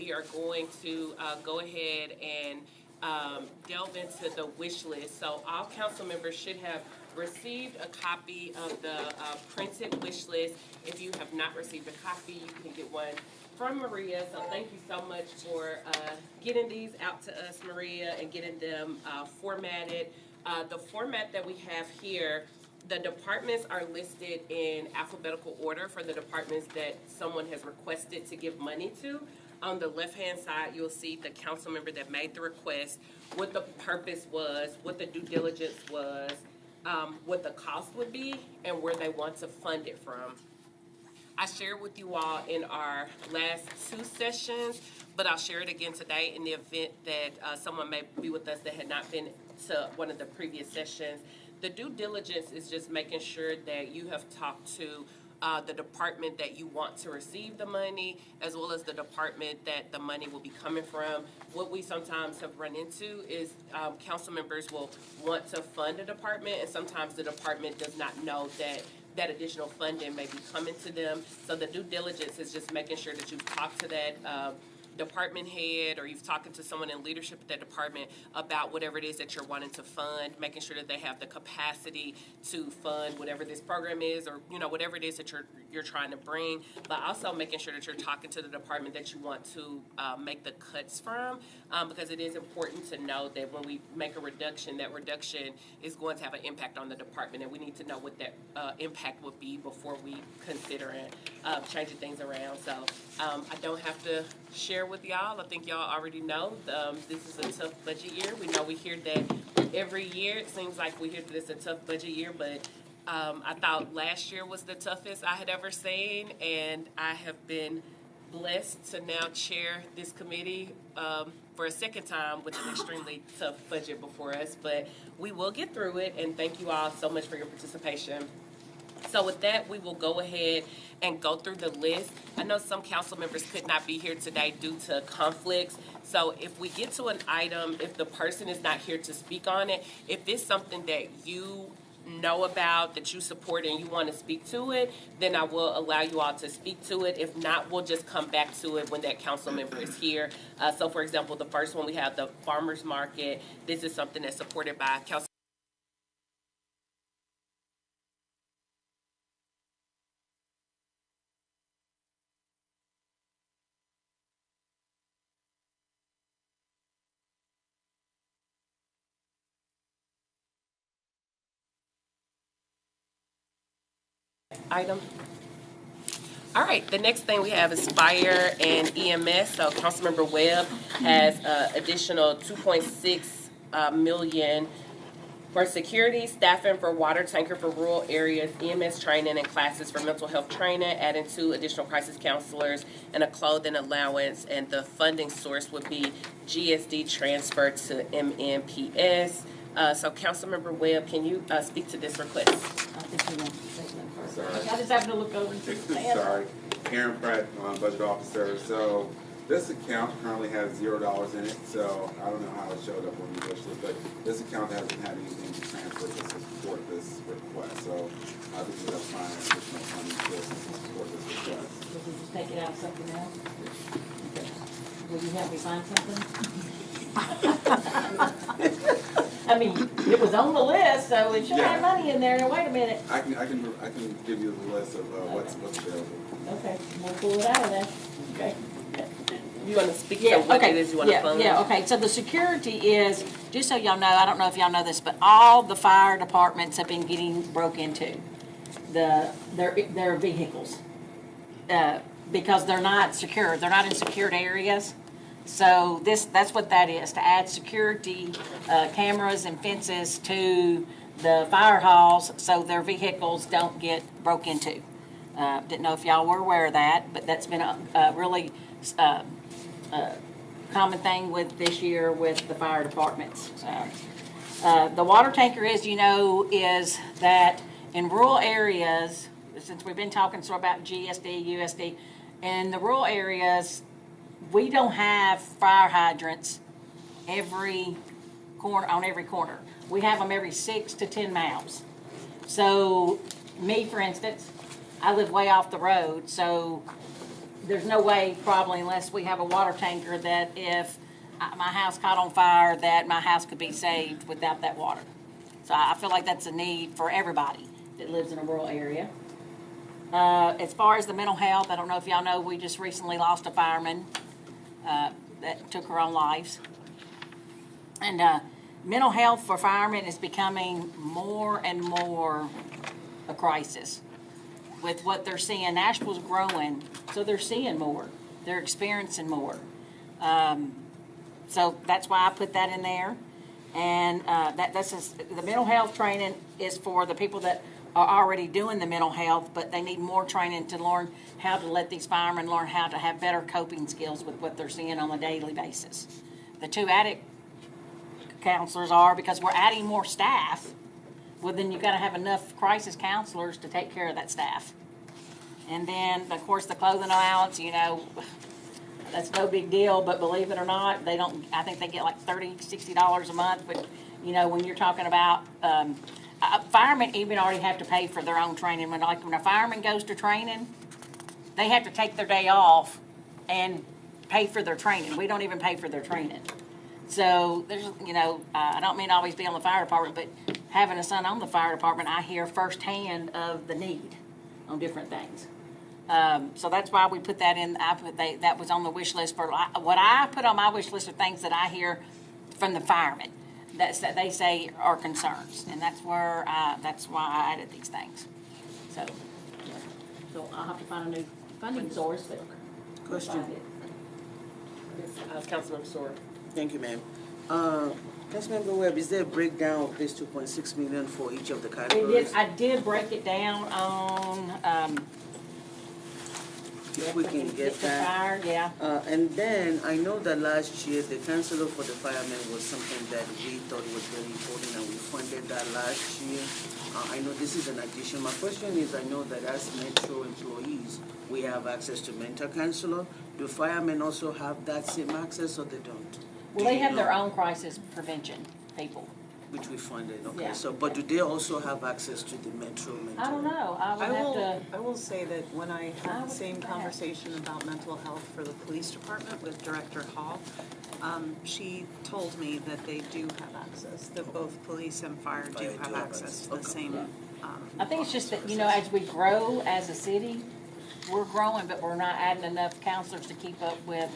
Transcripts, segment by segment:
we are going to go ahead and delve into the wish list. So all council members should have received a copy of the printed wish list. If you have not received a copy, you can get one from Maria. So thank you so much for getting these out to us, Maria, and getting them formatted. The format that we have here, the departments are listed in alphabetical order for the departments that someone has requested to give money to. On the left-hand side, you'll see the council member that made the request, what the purpose was, what the due diligence was, what the cost would be, and where they want to fund it from. I shared with you all in our last 2 sessions, but I'll share it again today in the event that someone may be with us that had not been to one of the previous sessions. The due diligence is just making sure that you have talked to the department that you want to receive the money, as well as the department that the money will be coming from. What we sometimes have run into is council members will want to fund a department, and sometimes the department does not know that additional funding may be coming to them. So the due diligence is just making sure that you've talked to that department head, or you've talked to someone in leadership at that department about whatever it is that you're wanting to fund, making sure that they have the capacity to fund whatever this program is, or whatever it is that you're trying to bring, but also making sure that you're talking to the department that you want to make the cuts from, because it is important to know that when we make a reduction, that reduction is going to have an impact on the department, and we need to know what that impact would be before we consider changing things around. So I don't have to share with y'all. I think y'all already know this is a tough budget year. We know we hear that every year. It seems like we hear that it's a tough budget year, but I thought last year was the toughest I had ever seen, and I have been blessed to now chair this committee for a second time with an extremely tough budget before us, but we will get through it, and thank you all so much for your participation. So with that, we will go ahead and go through the list. I know some council members could not be here today due to conflicts. So if we get to an item, if the person is not here to speak on it, if it's something that you know about, that you support, and you want to speak to it, then I will allow you all to speak to it. If not, we'll just come back to it when that council member is here. So for example, the first one, we have the farmers market. This is something that's supported by council. Item. All right, the next thing we have is fire and EMS. So Councilmember Webb has additional $2.6 million for security, staffing for water tanker for rural areas, EMS training and classes for mental health training, adding 2 additional crisis counselors, and a clothing allowance. And the funding source would be GSD transfer to MNPS. So Councilmember Webb, can you speak to this request? I think you want to say that first. Sorry. I just happened to look over and see. Sorry. Aaron Pratt, Budget Officer. So this account currently has $0 in it, so I don't know how it showed up when we wished it, but this account hasn't had anything to transfer to support this request. So I think we'll find additional funding to support this request. Did we just take it out of something else? Okay. Will you help me find something? I mean, it was on the list, so it should have money in there. Now, wait a minute. I can give you the list of what's available. Okay, we'll pull it out of there. Okay. You want to speak to what it is you want to fund? Yeah, okay. So the security is, just so y'all know, I don't know if y'all know this, but all the fire departments have been getting broke into their vehicles because they're not secure. They're not in secured areas. So that's what that is, to add security cameras and fences to the fire halls so their vehicles don't get broke into. Didn't know if y'all were aware of that, but that's been a really common thing with this year with the fire departments. The water tanker, as you know, is that in rural areas, since we've been talking about GSD, USD, in the rural areas, we don't have fire hydrants on every corner. We have them every 6 to 10 miles. So me, for instance, I live way off the road, so there's no way, probably unless we have a water tanker, that if my house caught on fire, that my house could be saved without that water. So I feel like that's a need for everybody that lives in a rural area. As far as the mental health, I don't know if y'all know, we just recently lost a fireman that took her own life. And mental health for firemen is becoming more and more a crisis with what they're seeing. Nashville's growing, so they're seeing more. They're experiencing more. So that's why I put that in there. And the mental health training is for the people that are already doing the mental health, but they need more training to learn how to let these firemen learn how to have better coping skills with what they're seeing on a daily basis. The two addict counselors are, because we're adding more staff, well, then you've got to have enough crisis counselors to take care of that staff. And then, of course, the clothing allowance, that's no big deal, but believe it or not, they don't, I think they get like $30, $60 a month, but, when you're talking about, firemen even already have to pay for their own training. When a fireman goes to training, they have to take their day off and pay for their training. We don't even pay for their training. So there's, I don't mean to always be on the fire department, but having a son on the fire department, I hear firsthand of the need on different things. So that's why we put that in. That was on the wish list for what I put on my wish list of things that I hear from the firemen that they say are concerns, and that's why I added these things. So I'll have to find a new funding source. But Question. Councilmember Sora. Thank you, ma'am. Councilmember Webb, is there a breakdown of this 2.6 million for each of the categories? I did break it down on. If we can get that. Fire, yeah. And then, I know that last year, the counselor for the firemen was something that we thought was very important, and we funded that last year. I know this is an addition. My question is, I know that as Metro employees, we have access to mentor counselor. Do firemen also have that same access, or they don't? Well, they have their own crisis prevention people. Which we funded, okay. Yeah. So, but do they also have access to the Metro mentor? I don't know. I will say that when I I had would the same think that. conversation about mental health for the police department with Director Hall, she told me that they do have access, that both police and fire do have access to the same. I think it's just that, as we grow as a city, we're growing, but we're not adding enough counselors to keep up with.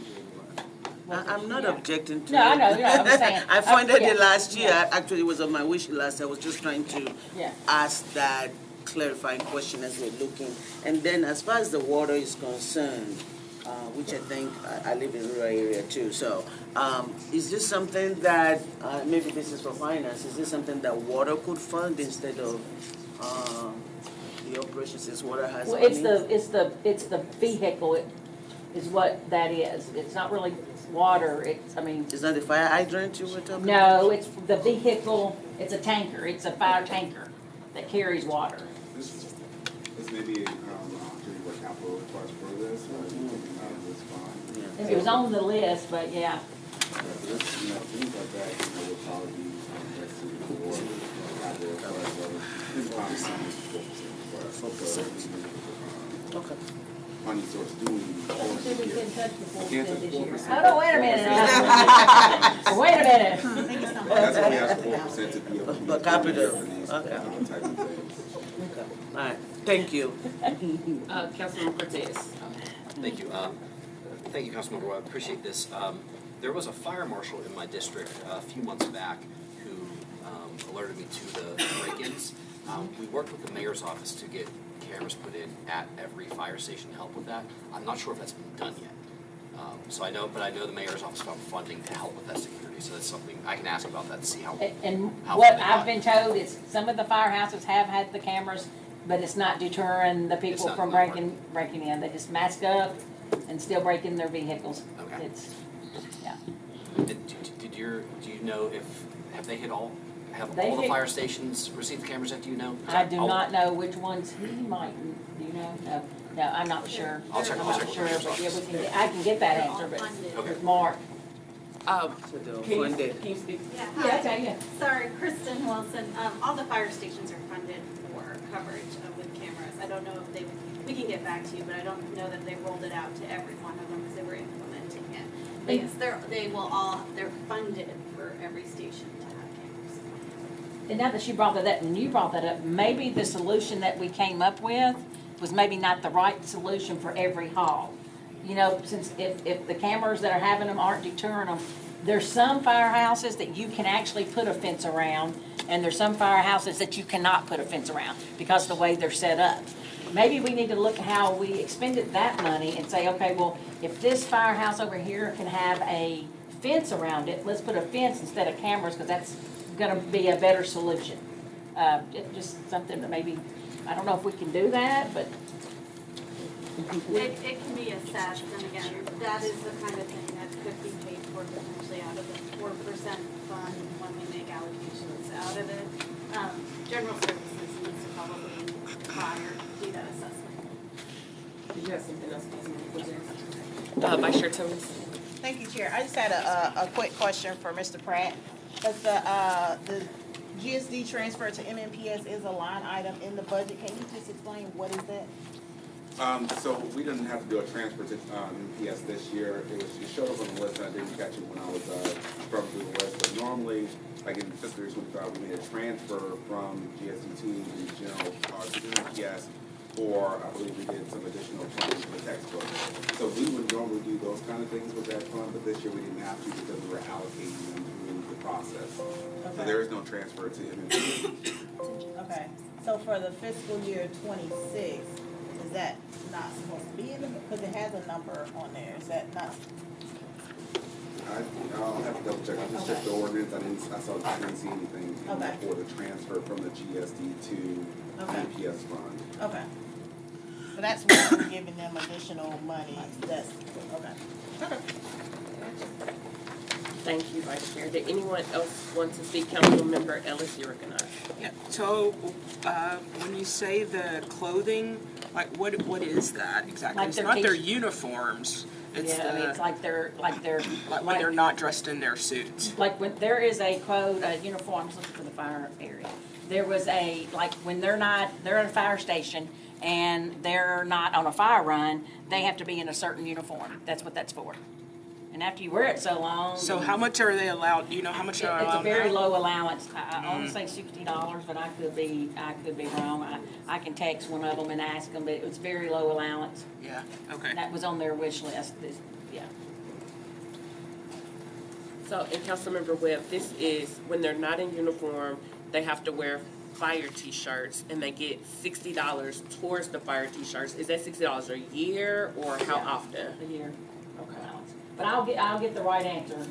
I'm not objecting to it. No, I know, I'm saying. I funded yeah, it last year. yeah. Actually, it was on my wish list. I was just trying to Yeah. ask that clarifying question as we're looking. And then as far as the water is concerned, which I think I live in a rural area too. So is this something that, maybe this is for finance, is this something that water could fund instead of the operations since water has Well, money? it's the vehicle is what that is. It's not really water. Is that the fire hydrant you were talking about? No, it's the vehicle. It's a tanker. It's a fire tanker that carries water. This may be an opportunity for capital request for this, but this fine. It was on the list, but yeah. This, things like that, will probably be invested for capital request. This is probably 4%. Okay. Funding source doing. Should we get touch before we Can't said touch this year? 4%. Hold on, wait a minute. Wait a minute. That's why we asked 4% to be able to. But capital, for these okay. types of things. Okay. All right. Thank you. Councilmember Cortez. Thank you. Thank you, Councilmember Webb. Appreciate this. There was a fire marshal in my district a few months back who alerted me to the break-ins. We worked with the mayor's office to get cameras put in at every fire station to help with that. I'm not sure if that's been done yet. I know the mayor's office found funding to help with that security. So that's something I can ask about that to see how. And how what they I've got- been told is some of the firehouses have had the cameras, but it's not deterring the people not from gonna work. breaking in. They just mask up and still break in their vehicles. Okay. It's, yeah. Do you know have they hit all? Have They all the hit- fire stations received cameras yet? Do you know? I do not know which ones he might, do you know? No, I'm not sure. I'll check I'm with not the sure, mayor's but yeah, office. I can get that answer, but Okay. with Mark. So they were funded. Can you speak? Yeah, Yeah, hi. okay, yeah. Sorry, Kristen Wilson. All the fire stations are funded for coverage with cameras. I don't know if they would be We can get back to you, but I don't know that they rolled it out to every one of them as they were implementing it. But yes, they're funded for every station to have cameras. And now that you brought that up, and you brought that up, maybe the solution that we came up with was maybe not the right solution for every hall. You know, since if the cameras that are having them aren't deterring them, there's some firehouses that you can actually put a fence around, and there's some firehouses that you cannot put a fence around because of the way they're set up. Maybe we need to look at how we expended that money and say, okay, well, if this firehouse over here can have a fence around it, let's put a fence instead of cameras, because that's gonna be a better solution. Just something that maybe, I don't know if we can do that, but. It can be assessed, and again, that is the kind of thing that could be paid for potentially out of the 4% fund when we make allocations out of it. General services needs to probably do that assessment. Did you have something else, Councilmember? Vice Chair Timmons? Thank you, Chair. I just had a quick question for Mr. Pratt. Does the GSD transfer to MMPS is a line item in the budget? Can you just explain what is that? So we didn't have to do a transfer to MPS this year. It showed up on the list, and I didn't catch it when I was scrubbing through the list. But normally, like in fiscal year 25, we made a transfer from GSD to the general to MPS, or I believe we did some additional funds for the textbook. So we would normally do those kind of things with that fund, but this year we didn't have to because we were allocating them through the process. Okay. So there is no transfer to MPS. Okay, so for the fiscal year 26, is that not supposed to be in the, because it has a number on there, is that not? I'll have to double check. I just checked the ordinance. I didn't see anything Okay. for the transfer from the GSD to Okay. MPS fund. Okay. So that's why we're giving them additional money, that's, okay. Okay. Thank you, Vice Chair. Did anyone else want to speak? Councilmember Ellis, you're recognized. Yeah, so, when you say the clothing, like, what is that exactly? Like It's their not their t-shirt. uniforms, it's Yeah, I mean, it's like they're like when they're not dressed in their suits. like when there is a code, a uniform, I was looking for the fire area. There was a, like, when they're at a fire station and they're not on a fire run, they have to be in a certain uniform. That's what that's for. And after you wear it so long. So how much are they allowed, do you know how much they're allowed? It's a very now? low allowance. I want to say $60, but I could be wrong. I can text one of them and ask them, but it was very low allowance. Yeah, okay. That was on their wish list, yeah. So, and Councilmember Webb, this is when they're not in uniform, they have to wear fire t-shirts and they get $60 towards the fire t-shirts. Is that $60 a year or how Yeah. often? A year. Okay. But I'll get the right answer.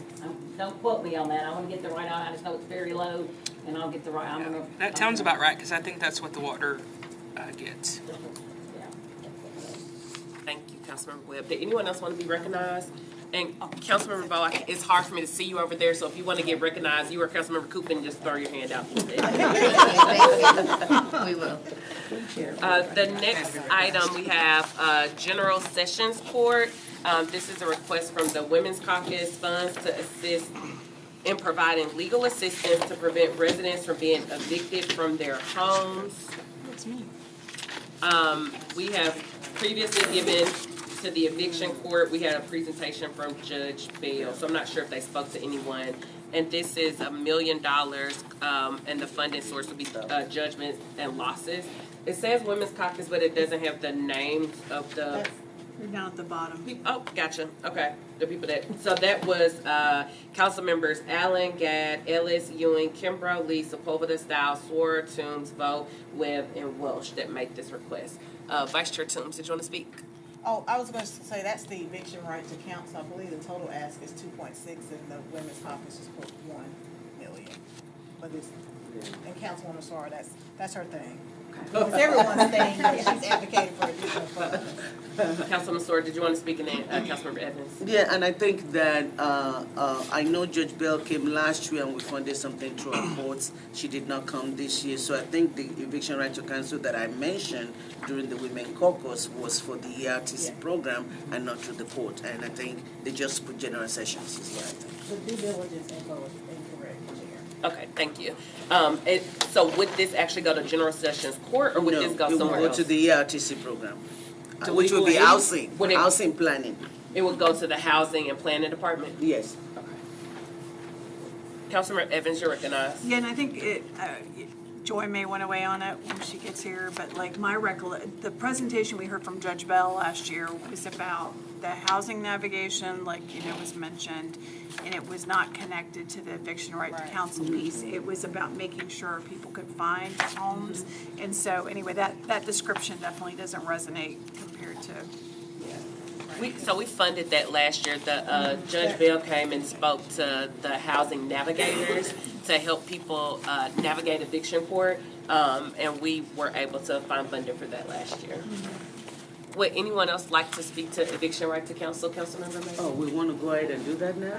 Don't quote me on that. I want to get the right, I just know it's very low and I'll get the right, I'm gonna. That sounds about right, because I think that's what the water gets. Yeah. Thank you, Councilmember Webb. Did anyone else want to be recognized? And Councilmember Bowe, it's hard for me to see you over there, so if you want to get recognized, you or Councilmember Coopin, just throw your hand out. We will. The next item, we have General Sessions Court. This is a request from the Women's Caucus Funds to assist in providing legal assistance to prevent residents from being evicted from their homes. That's me. We have previously given to the eviction court, we had a presentation from Judge Bell, so I'm not sure if they spoke to anyone. And this is $1 million, and the funding source will be judgments and losses. It says Women's Caucus, but it doesn't have the names of the. They're down at the bottom. Oh, gotcha. Okay. The people that, so that was council members Allen, Gadd, Ellis, Ewing, Kimbrough, Lee, Sepulveda, Stiles, Swear, Toombs, Vogt, Webb, and Welsh that make this request. Vice Chair Toombs, did you want to speak? Oh, I was going to say, that's the eviction right to council. I believe the total ask is 2.6 and the women's caucus is put 1 million. But it's, and Councilwoman Sora, that's her thing. It's everyone's thing, but she's advocating for additional funds. Councilman Sora, did you want to speak? And then Councilmember Evans. Yeah, and I think that, I know Judge Bell came last year and we funded something through our courts. She did not come this year, so I think the eviction right to council that I mentioned during the Women Caucus was for the ERTC program and not through the court. And I think they just put general sessions is what I think. The due diligence info is incorrect, Chair. Okay, thank you. So would this actually go to General Sessions Court, or would this go somewhere No, it will else? go to the ERTC program. Do which we would be believe- housing, would it- housing planning, It would go to the housing and planning department? yes. Councilmember Evans, you're recognized. Yeah, and I think Joy may want to weigh on it when she gets here, but like the presentation we heard from Judge Bell last year was about the housing navigation, like, was mentioned, and it was not connected to the eviction right to counsel piece. It was about making sure people could find homes. And so, anyway, that description definitely doesn't resonate compared to. We funded that last year. Judge Bell came and spoke to the housing navigators to help people navigate eviction court, and we were able to find funding for that last year. Would anyone else like to speak to eviction right to counsel, Councilmember May? Oh, we want to go ahead and do that now?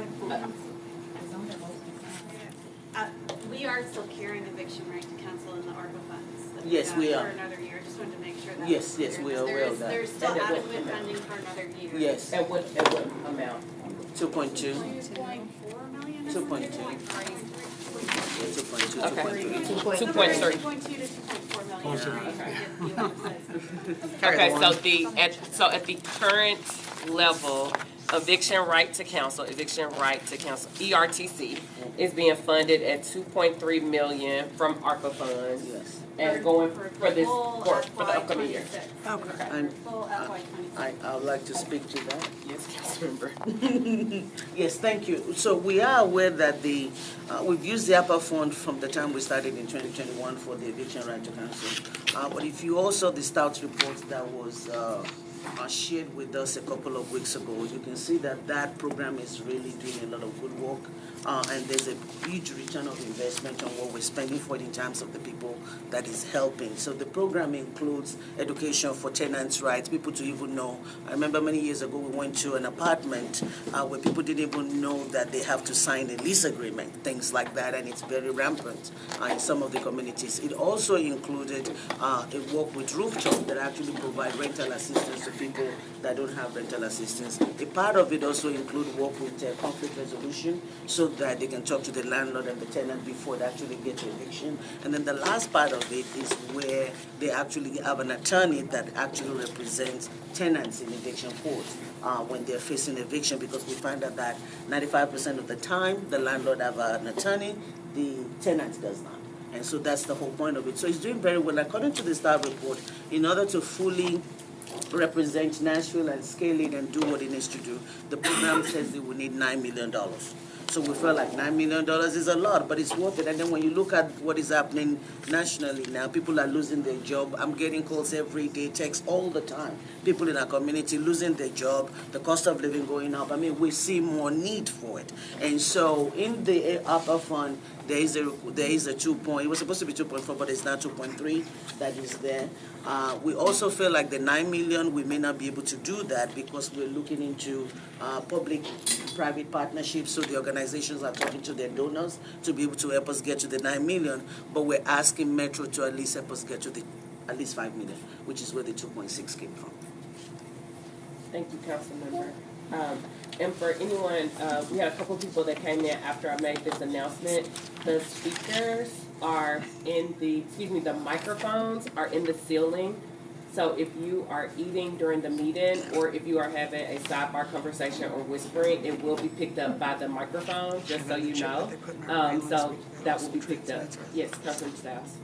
We are still carrying eviction right to counsel in the ARPA funds. that Yes, got we are. For another year, just wanted to make sure that. Yes, was yes, clear, we are because aware of that. There's still And it would adequate come out. funding for another year. Yes, At what amount? 2.2. 2.4 million or 2.2. something? 2.2, Okay. 2.3. 2.3. 2.2 to 2.4 million. Okay, so at the current level, eviction right to counsel, ERTC is being funded at 2.3 million from ARPA funds. Yes. And going for this, for the upcoming year. Okay. And Full FY '26. I would like to speak to that. Yes, Councilmember. Yes, thank you. So we are aware that we've used the APA fund from the time we started in 2021 for the eviction right to counsel. But if you also, the Stout report that was shared with us a couple of weeks ago, you can see that program is really doing a lot of good work. And there's a huge return of investment on what we're spending for it in terms of the people that is helping. So the program includes education for tenants' rights, people to even know. I remember many years ago we went to an apartment where people didn't even know that they have to sign a lease agreement, things like that, and it's very rampant in some of the communities. It also included a work with Rooftop that actually provide rental assistance to people that don't have rental assistance. A part of it also include work with conflict resolution so that they can talk to the landlord and the tenant before they actually get to eviction. And then the last part of it is where they actually have an attorney that actually represents tenants in eviction court when they're facing eviction, because we find out that 95% of the time the landlord have an attorney, the tenant does not. And so that's the whole point of it. So it's doing very well. According to the STAR report, in order to fully represent Nashville and scale it and do what it needs to do, the program says they will need $9 million. So we felt like $9 million is a lot, but it's worth it. And then when you look at what is happening nationally now, people are losing their job. I'm getting calls every day, texts all the time. People in our community losing their job, the cost of living going up. I mean, we see more need for it. And so in the upper fund, there is a 2 point. It was supposed to be 2.4, but it's now 2.3 that is there. We also feel like the 9 million, we may not be able to do that because we're looking into public-private partnerships, so the organizations are talking to their donors to be able to help us get to the 9 million, but we're asking Metro to at least help us get to at least 5 million, which is where the 2.6 came from. Thank you, Councilmember. And for anyone, we had a couple of people that came in after I made this announcement. The speakers are the microphones are in the ceiling. So if you are eating during the meeting or if you are having a sidebar conversation or whispering, it will be picked up by the microphone, just so you know. So that will be picked up. Yes, Councilman Stiles.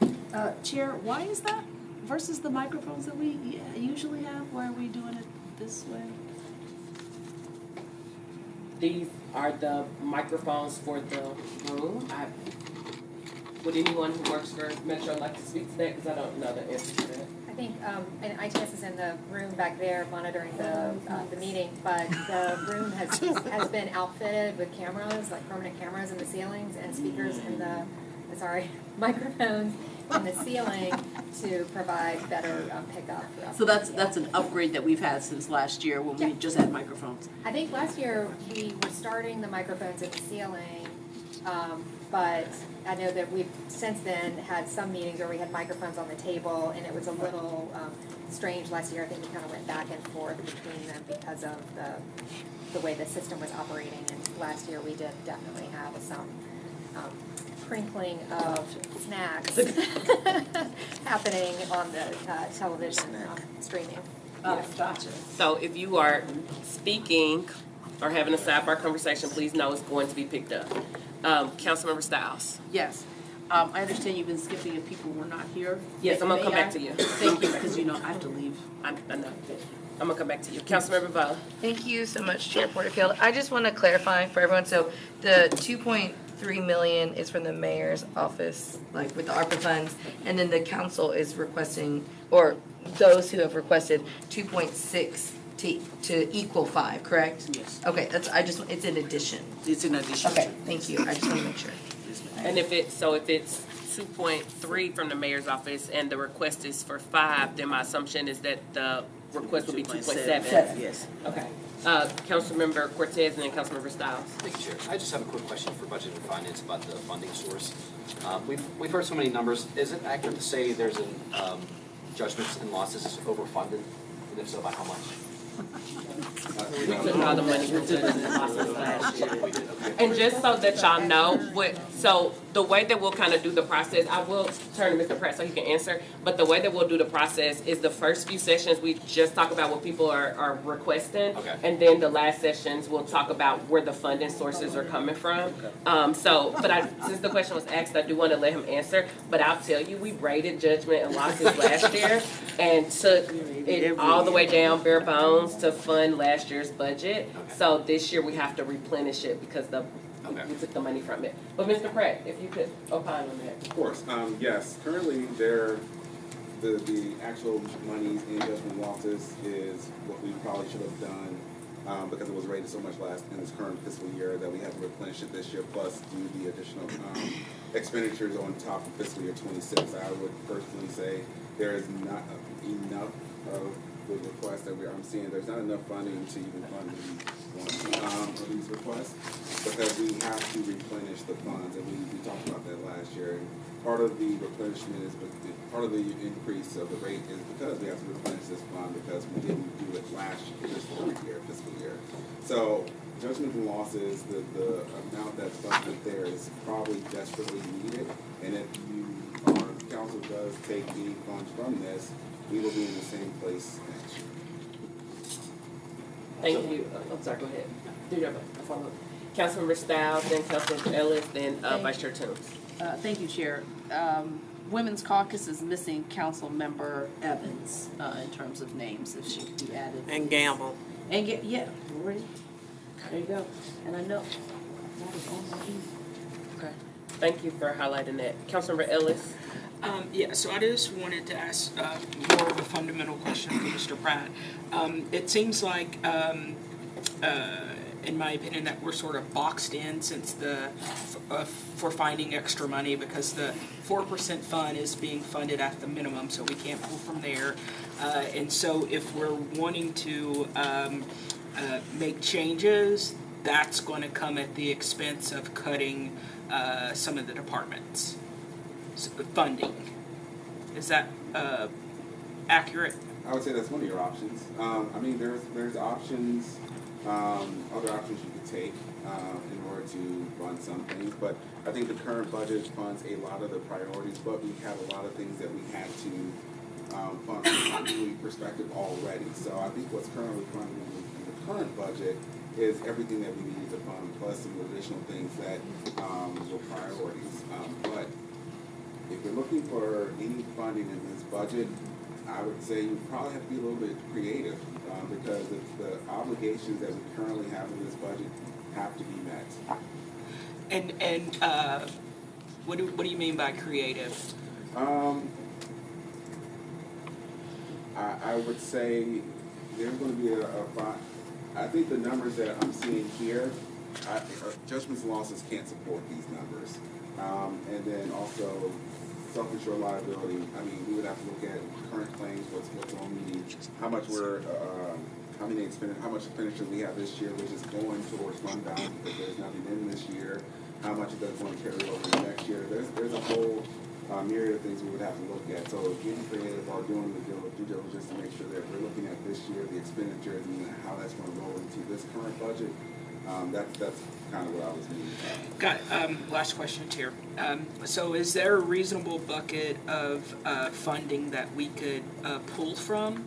Chair, why is that versus the microphones that we usually have? Why are we doing it this way? These are the microphones for the room. Would anyone who works for Metro like to speak to that? Because I don't know the answer to that. I think, and ITS is in the room back there monitoring the meeting, but the room has been outfitted with cameras, like permanent cameras in the ceilings and speakers in the, microphones in the ceiling to provide better pickup. So that's an upgrade that we've had since last year when we just had microphones. I think last year we were starting the microphones at the ceiling, but I know that we've since then had some meetings where we had microphones on the table, and it was a little strange last year. I think we kind of went back and forth between them because of the way the system was operating. And last year we did definitely have some sprinkling of snacks happening on the television streaming. Gotcha. So if you are speaking or having a sidebar conversation, please know it's going to be picked up. Councilmember Styles. Yes. I understand you've been skipping and people were not here. Yes, I'm gonna come May back I? to you. Thank you, because you know I have to leave. I know. I'm gonna come back to you. Councilmember Vo. Thank you so much, Chair Porterfield. I just want to clarify for everyone, so the 2.3 million is from the mayor's office, like with the ARPA funds, and then the council is requesting, or those who have requested 2.6 to equal 5, correct? Yes. Okay, it's in addition. It's in addition to. Okay, thank you, I just want to make sure. And if it's 2.3 from the mayor's office and the request is for 5, then my assumption is that the request will be 2.7. Yes. Okay. Councilmember Cortez and then Councilmember Styles. Thank you, Chair. I just have a quick question for Budget and Finance about the funding source. We've heard so many numbers. Is it accurate to say there's judgments and losses is overfunded? And if so, by how much? We took all the money we took in losses last year. And just so that y'all know, so the way that we'll kind of do the process, I will turn to Mr. Pratt so he can answer, but the way that we'll do the process is the first few sessions, we just talk about what people are requesting. Okay. And then the last sessions, we'll talk about where the funding sources are coming from. Since the question was asked, I do want to let him answer, but I'll tell you, we rated judgment and losses last year and took it all the way down bare bones to fund last year's budget. So this year we have to replenish it because we took the money from it. But Mr. Pratt, if you could opine on that. Of course, yes, currently the actual monies in judgment losses is what we probably should have done, because it was rated so much in this current fiscal year that we had to replenish it this year, plus do the additional expenditures on top of fiscal year 26. I would personally say there is not enough of the requests that I'm seeing. There's not enough funding to even fund of these requests, because we have to replenish the funds, and we talked about that last year. And part of the replenishment part of the increase of the rate is because we have to replenish this fund because we didn't do it last year, this fiscal year. So judgments and losses, the amount that's funded there is probably desperately needed, and if our council does take any funds from this, we will be in the same place next year. Thank you. I'm sorry, go ahead. Do you have a follow-up? Councilmember Styles, then Councilmember Ellis, then Vice Chair Toombs. Thank you, Chair. Women's Caucus is missing Council Member Evans, in terms of names, if she could be added. And Gamble. And yeah, already. There you go. And I know that is on my email. Okay. Thank you for highlighting that. Councilmember Ellis. So I just wanted to ask more of a fundamental question for Mr. Pratt. It seems like, in my opinion, that we're sort of boxed in since for finding extra money, because the 4% fund is being funded at the minimum, so we can't pull from there. And so if we're wanting to make changes, that's going to come at the expense of cutting some of the departments' funding. Is that accurate? I would say that's one of your options. I mean, there's options, other options you could take in order to fund some things, but I think the current budget funds a lot of the priorities, but we have a lot of things that we had to fund from a continuity perspective already. So I think what's currently funded in the current budget is everything that we need to fund, plus some additional things that were priorities. But if you're looking for any funding in this budget, I would say you probably have to be a little bit creative, because the obligations that we currently have in this budget have to be met. And what do you mean by creative? I would say there's going to be I think the numbers that I'm seeing here, judgments and losses can't support these numbers. And then also self-insured liability. I mean, we would have to look at current claims, what's on the, how much expenditure we have this year, which is going towards fund balance because there's nothing in this year. How much is that going to carry over to next year? There's a whole myriad of things we would have to look at. So getting creative or doing the due diligence to make sure that we're looking at this year, the expenditures, and how that's going to roll into this current budget. That's kind of what I was meaning. Got last question here. So is there a reasonable bucket of funding that we could pull from?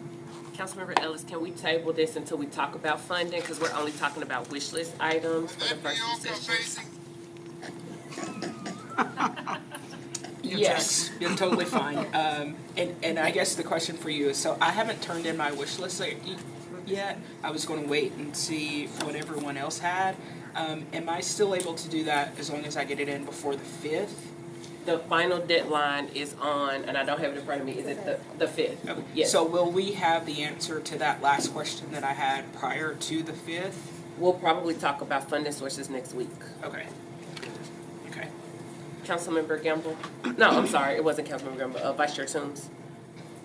Councilmember Ellis, can we table this until we talk about funding? Because we're only talking about wish list items for the first few sessions. Yes, you're totally fine. And I guess the question for you is, so I haven't turned in my wish list yet. I was going to wait and see what everyone else had. Am I still able to do that as long as I get it in before the 5th? The final deadline is on, and I don't have it in front of me, is it the 5th? Okay. Yes. So will we have the answer to that last question that I had prior to the 5th? We'll probably talk about funding sources next week. Okay. Okay. Councilmember Gamble? No, I'm sorry, it wasn't Councilmember Gamble, Vice Chair Toombs.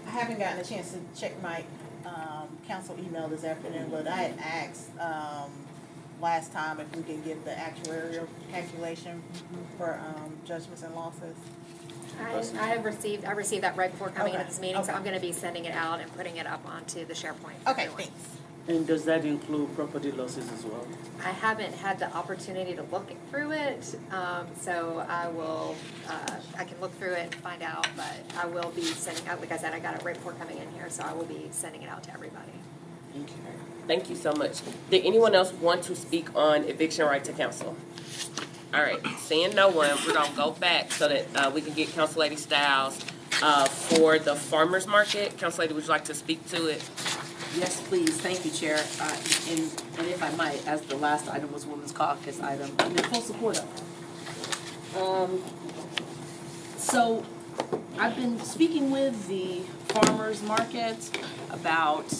I haven't gotten a chance to check my, council email this afternoon, but I had asked, last time if we can get the actuarial calculation for, judgments and losses. I received that reg 4 coming into Okay, this meeting, so okay. I'm gonna be sending it out and putting it up onto the SharePoint. Okay, thanks. And does that include property losses as well? I haven't had the opportunity to look through it, so I will, I can look through it and find out, but I will be sending out, like I said, I got a report coming in here, so I will be sending it out to everybody. Okay. Thank you so much. Did anyone else want to speak on eviction right to council? All right, seeing no one, we're gonna go back so that we can get Council Lady Styles for the farmer's market. Council Lady, would you like to speak to it? Yes, please, thank you, Chair. And if I might, as the last item was Women's Caucus item, I'm in full support of it. So, I've been speaking with the farmers market about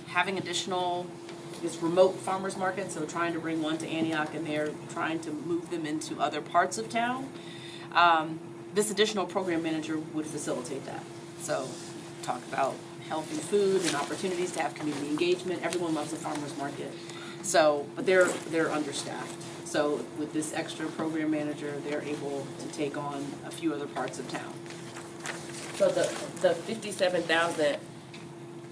having additional, remote farmers markets, so trying to bring one to Antioch, and they're trying to move them into other parts of town. This additional program manager would facilitate that. So, talk about healthy food and opportunities to have community engagement. Everyone loves a farmer's market. So, but they're understaffed. So with this extra program manager, they're able to take on a few other parts of town. So the 57,000,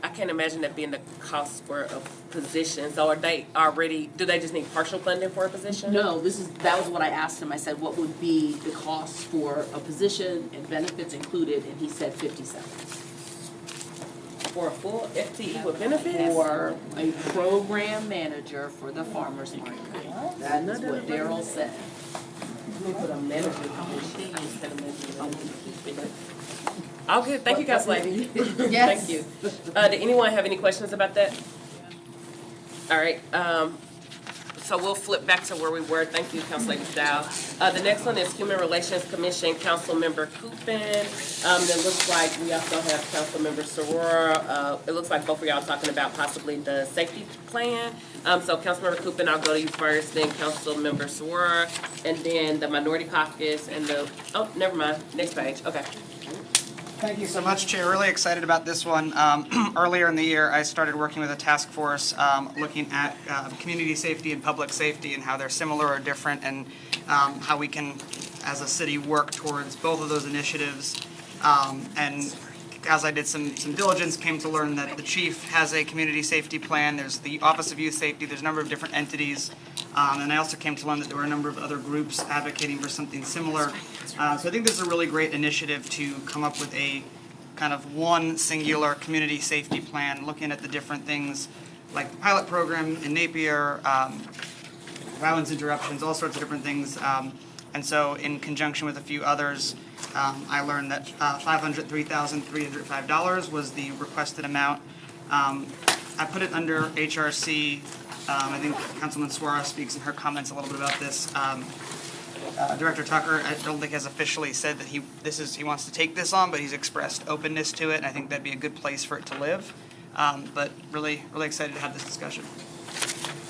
I can't imagine that being the cost for a position. So are they already, do they just need partial funding for a position? No, that was what I asked him. I said, what would be the cost for a position and benefits included? And he said 57. For a full FTE with benefits? For a program manager for the farmer's market. That is what Daryl said. We put a manager position instead of manager. Okay, thank you, Council Lady. Yes. Thank you. Did anyone have any questions about that? All right, so we'll flip back to where we were. Thank you, Council Lady Styles. The next one is Human Relations Commission, Councilmember Coopin. It looks like we also have Councilmember Sorora. It looks like both of y'all talking about possibly the safety plan. So Councilmember Coopin, I'll go to you first, then Councilmember Sorora, and then the Minority Caucus and the, oh, never mind, next page, okay. Thank you so much, Chair. Really excited about this one. Earlier in the year, I started working with a task force looking at community safety and public safety and how they're similar or different, and how we can, as a city, work towards both of those initiatives. And as I did some diligence, came to learn that the chief has a community safety plan. There's the Office of Youth Safety. There's a number of different entities. And I also came to learn that there were a number of other groups advocating for something similar. So I think this is a really great initiative to come up with a kind of one singular community safety plan, looking at the different things like the pilot program in Napier, violence interruptions, all sorts of different things. And so in conjunction with a few others, I learned that $503,305 was the requested amount. I put it under HRC. I think Councilman Suarez speaks in her comments a little bit about this. Director Tucker, I don't think has officially said that he wants to take this on, but he's expressed openness to it, and I think that'd be a good place for it to live. But really excited to have this discussion.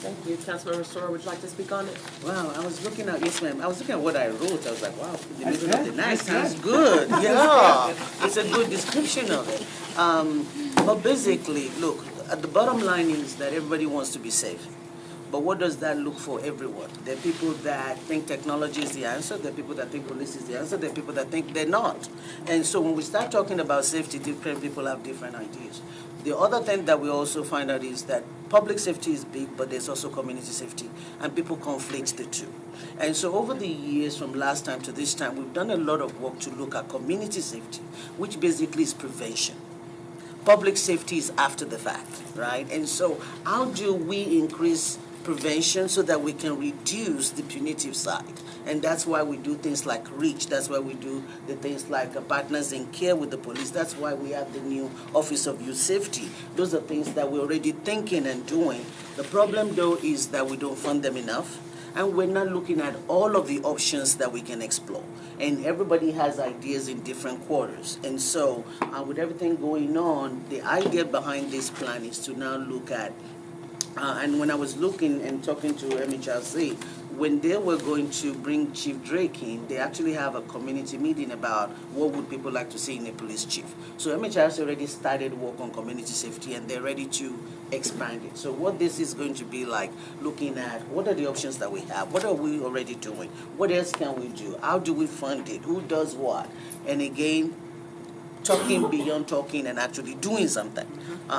Thank you. Councilmember Sorora, would you like to speak on it? Wow, I was looking at, yes ma'am, I was looking at what I wrote, I was like, wow, the middle of the night sounds good, yeah. It's a good description of it. But basically, look, at the bottom line is that everybody wants to be safe. But what does that look for everyone? There are people that think technology is the answer. There are people that think police is the answer. There are people that think they're not. And so when we start talking about safety, different people have different ideas. The other thing that we also find out is that public safety is big, but there's also community safety, and people conflate the two. And so over the years, from last time to this time, we've done a lot of work to look at community safety, which basically is prevention. public safety is after the fact, right? And so how do we increase prevention so that we can reduce the punitive side? And that's why we do things like REACH. That's why we do the things like partners in care with the police. That's why we have the new Office of Youth Safety. Those are things that we're already thinking and doing. The problem, though, is that we don't fund them enough, and we're not looking at all of the options that we can explore. And everybody has ideas in different quarters. And so with everything going on, the idea behind this plan is to now look at, and when I was looking and talking to MHRC, when they were going to bring Chief Drake in, they actually have a community meeting about what would people like to see in a police chief. So MHRC already started work on community safety, and they're ready to expand it. So what this is going to be like, looking at what are the options that we have, what are we already doing, what else can we do, how do we fund it, who does what, and again, talking beyond talking and actually doing something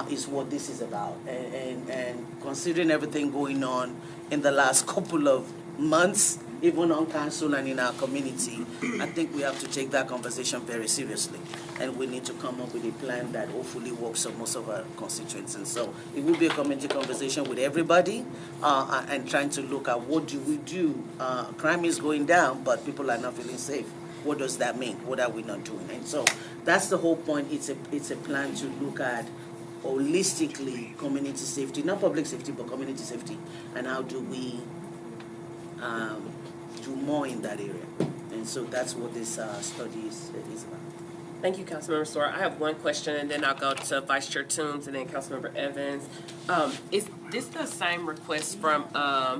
is what this is about. And considering everything going on in the last couple of months, even on council and in our community, I think we have to take that conversation very seriously. And we need to come up with a plan that hopefully works on most of our constituents. And so it will be a community conversation with everybody and trying to look at what do we do. Crime is going down, but people are not feeling safe. What does that mean? What are we not doing? And so that's the whole point. It's a plan to look at holistically community safety, not public safety, but community safety. And how do we do more in that area? And so that's what this study is about. Thank you, Councilmember Sora. I have one question, and then I'll go to Vice Chair Toombs and then Councilmember Evans. Is this the same request from, I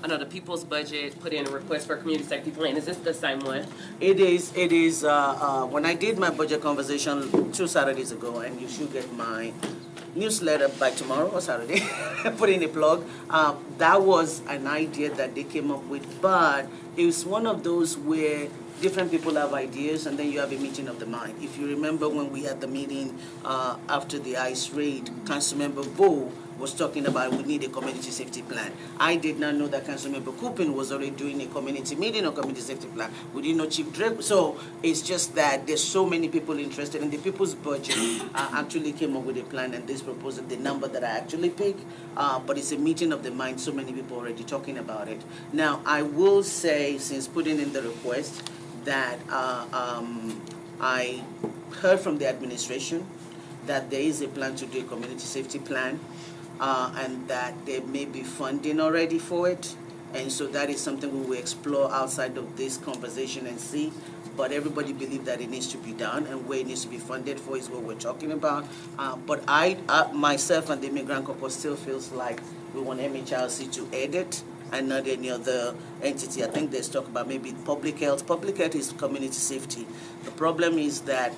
know the People's Budget put in a request for a community safety plan. Is this the same one? It is, when I did my budget conversation 2 Saturdays ago, and you should get my newsletter by tomorrow or Saturday, put in a plug, that was an idea that they came up with, but it was one of those where different people have ideas, and then you have a meeting of the mind. If you remember when we had the meeting after the ICE raid, Councilmember Bo was talking about we need a community safety plan. I did not know that Councilmember Coopin was already doing a community meeting on community safety plan. We didn't know Chief Drake. So it's just that there's so many people interested, and the People's Budget actually came up with a plan, and this proposal, the number that I actually picked, but it's a meeting of the mind, so many people already talking about it. Now, I will say, since putting in the request, that I heard from the administration that there is a plan to do a community safety plan, and that there may be funding already for it. And so that is something we will explore outside of this conversation and see. But everybody believes that it needs to be done, and where it needs to be funded for is what we're talking about. But I myself and the Immigrant Caucus still feels like we want MHRC to edit and not any other entity. I think there's talk about maybe public health. Public health is community safety. The problem is that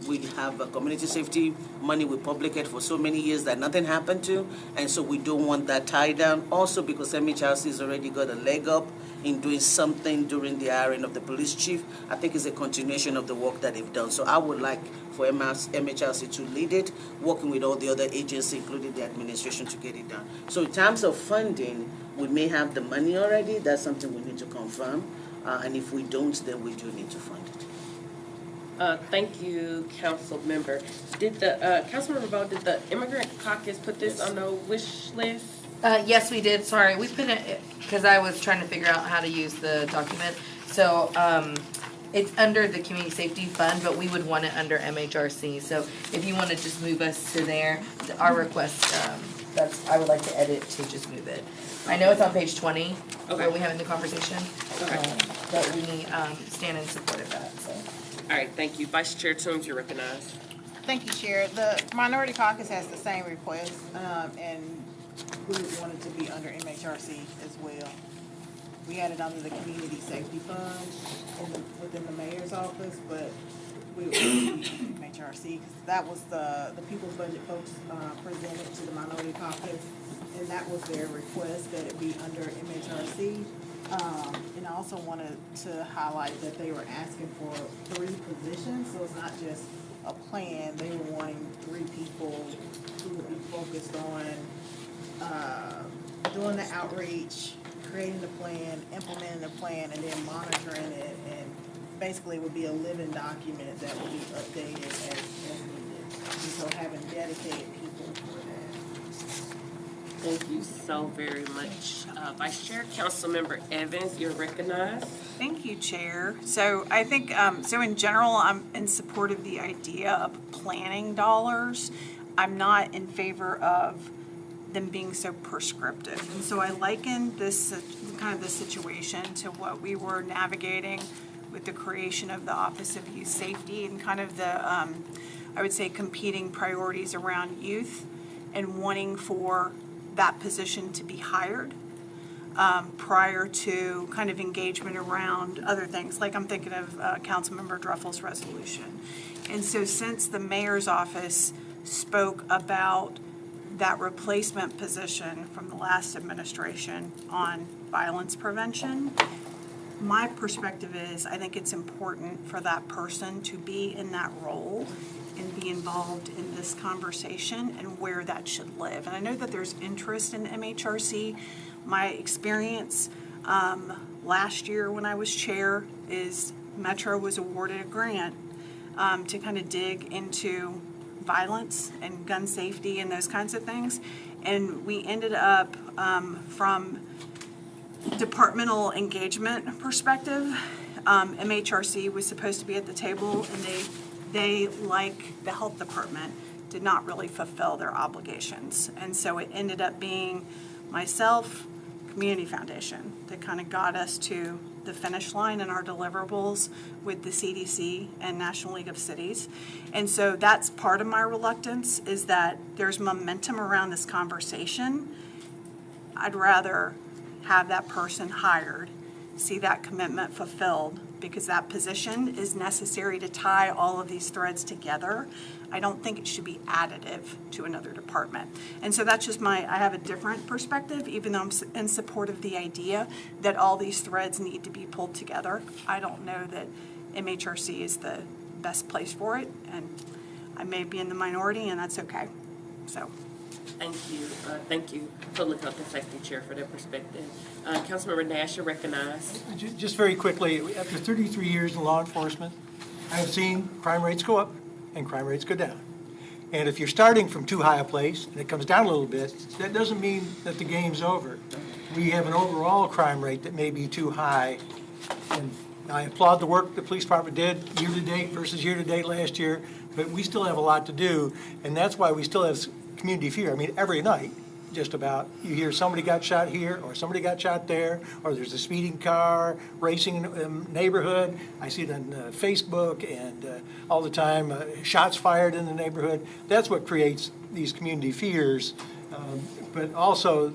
we have a community safety money with public health for so many years that nothing happened to, and so we don't want that tied down. Also because MHRC has already got a leg up in doing something during the hiring of the police chief. I think it's a continuation of the work that they've done. So I would like for MHRC to lead it, working with all the other agencies, including the administration, to get it done. So in terms of funding, we may have the money already. That's something we need to confirm. And if we don't, then we do need to fund it. Thank you, Council Member. Did the Councilmember Bo, did the Immigrant Caucus put this on the wish list? Yes, we did. Sorry, we put it because I was trying to figure out how to use the document. So it's under the Community Safety Fund, but we would want it under MHRC. So if you want to just move us to there, our request, I would like to edit to just move it. I know it's on page 20 where we having the conversation, but we stand in support of that. So. All right, thank you. Vice Chair Toombs, you're recognized. Thank you, Chair. The Minority Caucus has the same request, and we would want it to be under MHRC as well. We had it under the Community Safety Fund within the mayor's office, but we would want it to be MHRC, because that was the People's Budget folks presented to the Minority Caucus, and that was their request, that it be under MHRC. And I also wanted to highlight that they were asking for 3 positions, so it's not just a plan. They were wanting 3 people who would be focused on doing the outreach, creating the plan, implementing the plan, and then monitoring it. And basically it would be a living document that would be updated as needed. so having dedicated people for that. Thank you so very much. Vice Chair, Councilmember Evans, you're recognized. Thank you, Chair. So I think, so in general, I'm in support of the idea of planning dollars. I'm not in favor of them being so prescriptive. And so I liken this, kind of the situation to what we were navigating with the creation of the Office of Youth Safety and kind of the, I would say, competing priorities around youth and wanting for that position to be hired prior to kind of engagement around other things. Like I'm thinking of Councilmember Druffel's resolution. And so since the mayor's office spoke about that replacement position from the last administration on violence prevention, my perspective is I think it's important for that person to be in that role and be involved in this conversation and where that should live. And I know that there's interest in MHRC. My experience last year when I was chair is Metro was awarded a grant to kind of dig into violence and gun safety and those kinds of things. And we ended up, from departmental engagement perspective, MHRC was supposed to be at the table, and they, like the health department, did not really fulfill their obligations. And so it ended up being myself, Community Foundation, that kind of got us to the finish line in our deliverables with the CDC and National League of Cities. And so that's part of my reluctance, is that there's momentum around this conversation. I'd rather have that person hired, see that commitment fulfilled, because that position is necessary to tie all of these threads together. I don't think it should be additive to another department. And so that's just I have a different perspective, even though I'm in support of the idea that all these threads need to be pulled together. I don't know that MHRC is the best place for it, and I may be in the minority, and that's okay. So. Thank you, Public Health and Safety Chair, for that perspective. Councilmember Nash, you're recognized. Just very quickly, after 33 years in law enforcement, I've seen crime rates go up and crime rates go down. And if you're starting from too high a place and it comes down a little bit, that doesn't mean that the game's over. We have an overall crime rate that may be too high. And I applaud the work the police department did year-to-date versus year-to-date last year, but we still have a lot to do, and that's why we still have community fear. I mean, every night, just about, you hear somebody got shot here, or somebody got shot there, or there's a speeding car racing in a neighborhood. I see it on Facebook and all the time, shots fired in the neighborhood. That's what creates these community fears. But also,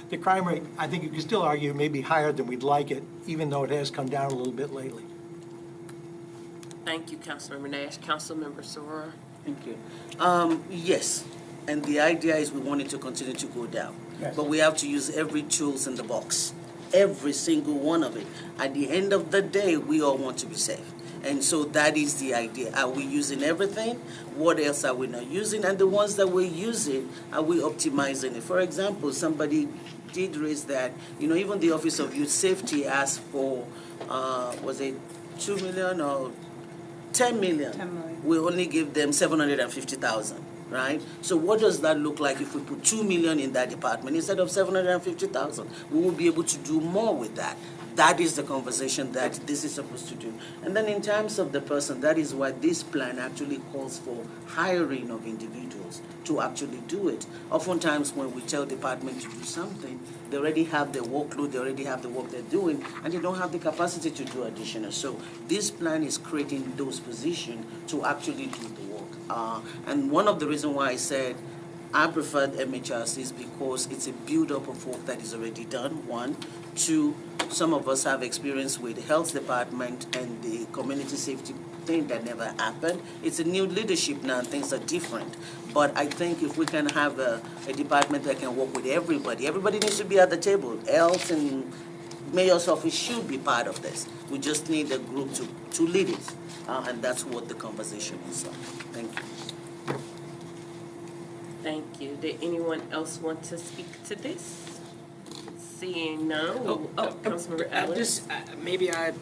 the crime rate, I think you can still argue, may be higher than we'd like it, even though it has come down a little bit lately. Thank you, Councilmember Nash. Councilmember Soror. Thank you. Yes. And the idea is we want it to continue to go down. Yes. But we have to use every tools in the box, every single one of it. At the end of the day, we all want to be safe. And so that is the idea. Are we using everything? What else are we not using? And the ones that we're using, are we optimizing it? For example, somebody did raise that, even the Office of Youth Safety asked for, was it 2 million or 10 million? 10 million. We only give them 750,000. Right? So what does that look like if we put 2 million in that department instead of 750,000? We will be able to do more with that. That is the conversation that this is supposed to do. And then in terms of the person, that is why this plan actually calls for hiring of individuals to actually do it. Oftentimes when we tell department to do something, they already have the workload, they already have the work they're doing, and they don't have the capacity to do additional. So this plan is creating those positions to actually do the work. And one of the reasons why I said I preferred MHRC is because it's a build-up of work that is already done, one. Two, some of us have experience with the health department and the community safety thing that never happened. It's a new leadership now and things are different. But I think if we can have a department that can work with everybody needs to be at the table. Health and mayor's office should be part of this. We just need a group to lead it. And that's what the conversation is. So, thank you. Thank you. Did anyone else want to speak to this? Seeing none, Councilmember Ellis. Maybe I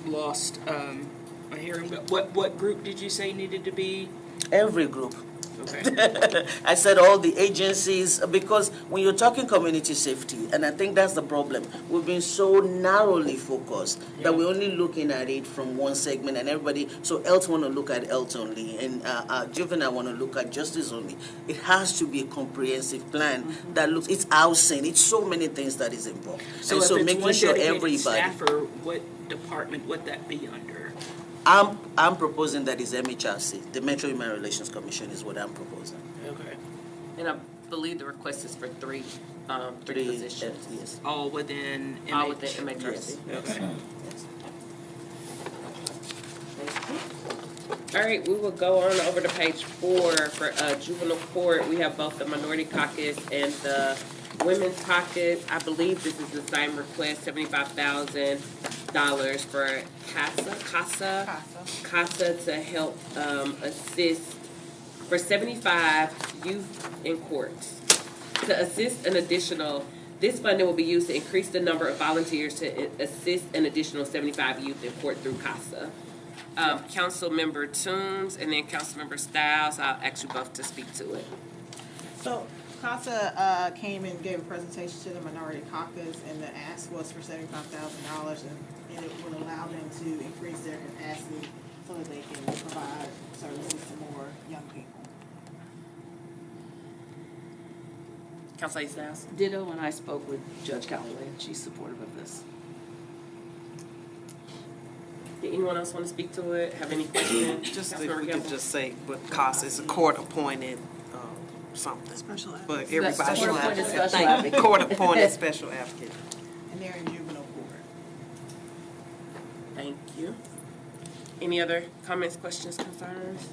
lost my hearing, but what group did you say needed to be Every group. Okay. I said all the agencies, because when you're talking community safety, and I think that's the problem, we've been so narrowly focused that we're only looking at it from one segment, and everybody, so health want to look at health only, and juvenile want to look at justice only. It has to be a comprehensive plan that looks, it's housing, it's so many things that is involved. So and if so it's making one sure dedicated everybody. staffer, what department would that be under? I'm proposing that is MHRC, the Metro Human Relations Commission is what I'm proposing. Okay. And I believe the request is for three positions. Yes. All within MH? All within MHRC. Okay. All right, we will go on over to page 4 for juvenile court. We have both the minority caucus and the women's caucus. I believe this is the same request, $75,000 for CASA to help assist for 75 youth in courts. To assist an additional, this funding will be used to increase the number of volunteers to assist an additional 75 youth in court through CASA. Councilmember Toombs and then Councilmember Styles, I'll ask you both to speak to it. So CASA came and gave a presentation to the minority caucus, and the ask was for $75,000, and it would allow them to increase their capacity so that they can provide services to more young people. Councilor Styles? Ditto, and I spoke with Judge Calloway, and she's supportive of this. Did anyone else want to speak to it? Have any questions? Just if Councilmember we could Campbell? just say what CASA is a court-appointed something. Special ed. But everybody Special should appointed have. special Thank you. advocate. Court-appointed special advocate. And they're in juvenile court. Thank you. Any other comments, questions, concerns?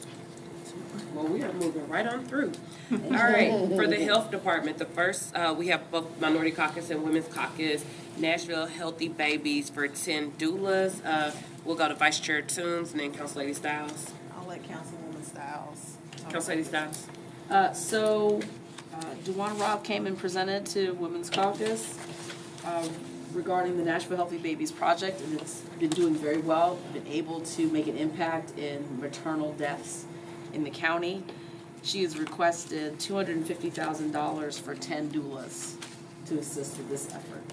Well, we are moving right on through. All right, for the health department, the first, we have both minority caucus and women's caucus. Nashville Healthy Babies for 10 doulas. We'll go to Vice Chair Toombs and then Council Lady Styles. I'll let Councilwoman Styles talk. Council Lady Styles. Dewan Robb came and presented to Women's Caucus regarding the Nashville Healthy Babies project, and it's been doing very well, been able to make an impact in maternal deaths in the county. She has requested $250,000 for 10 doulas to assist with this effort.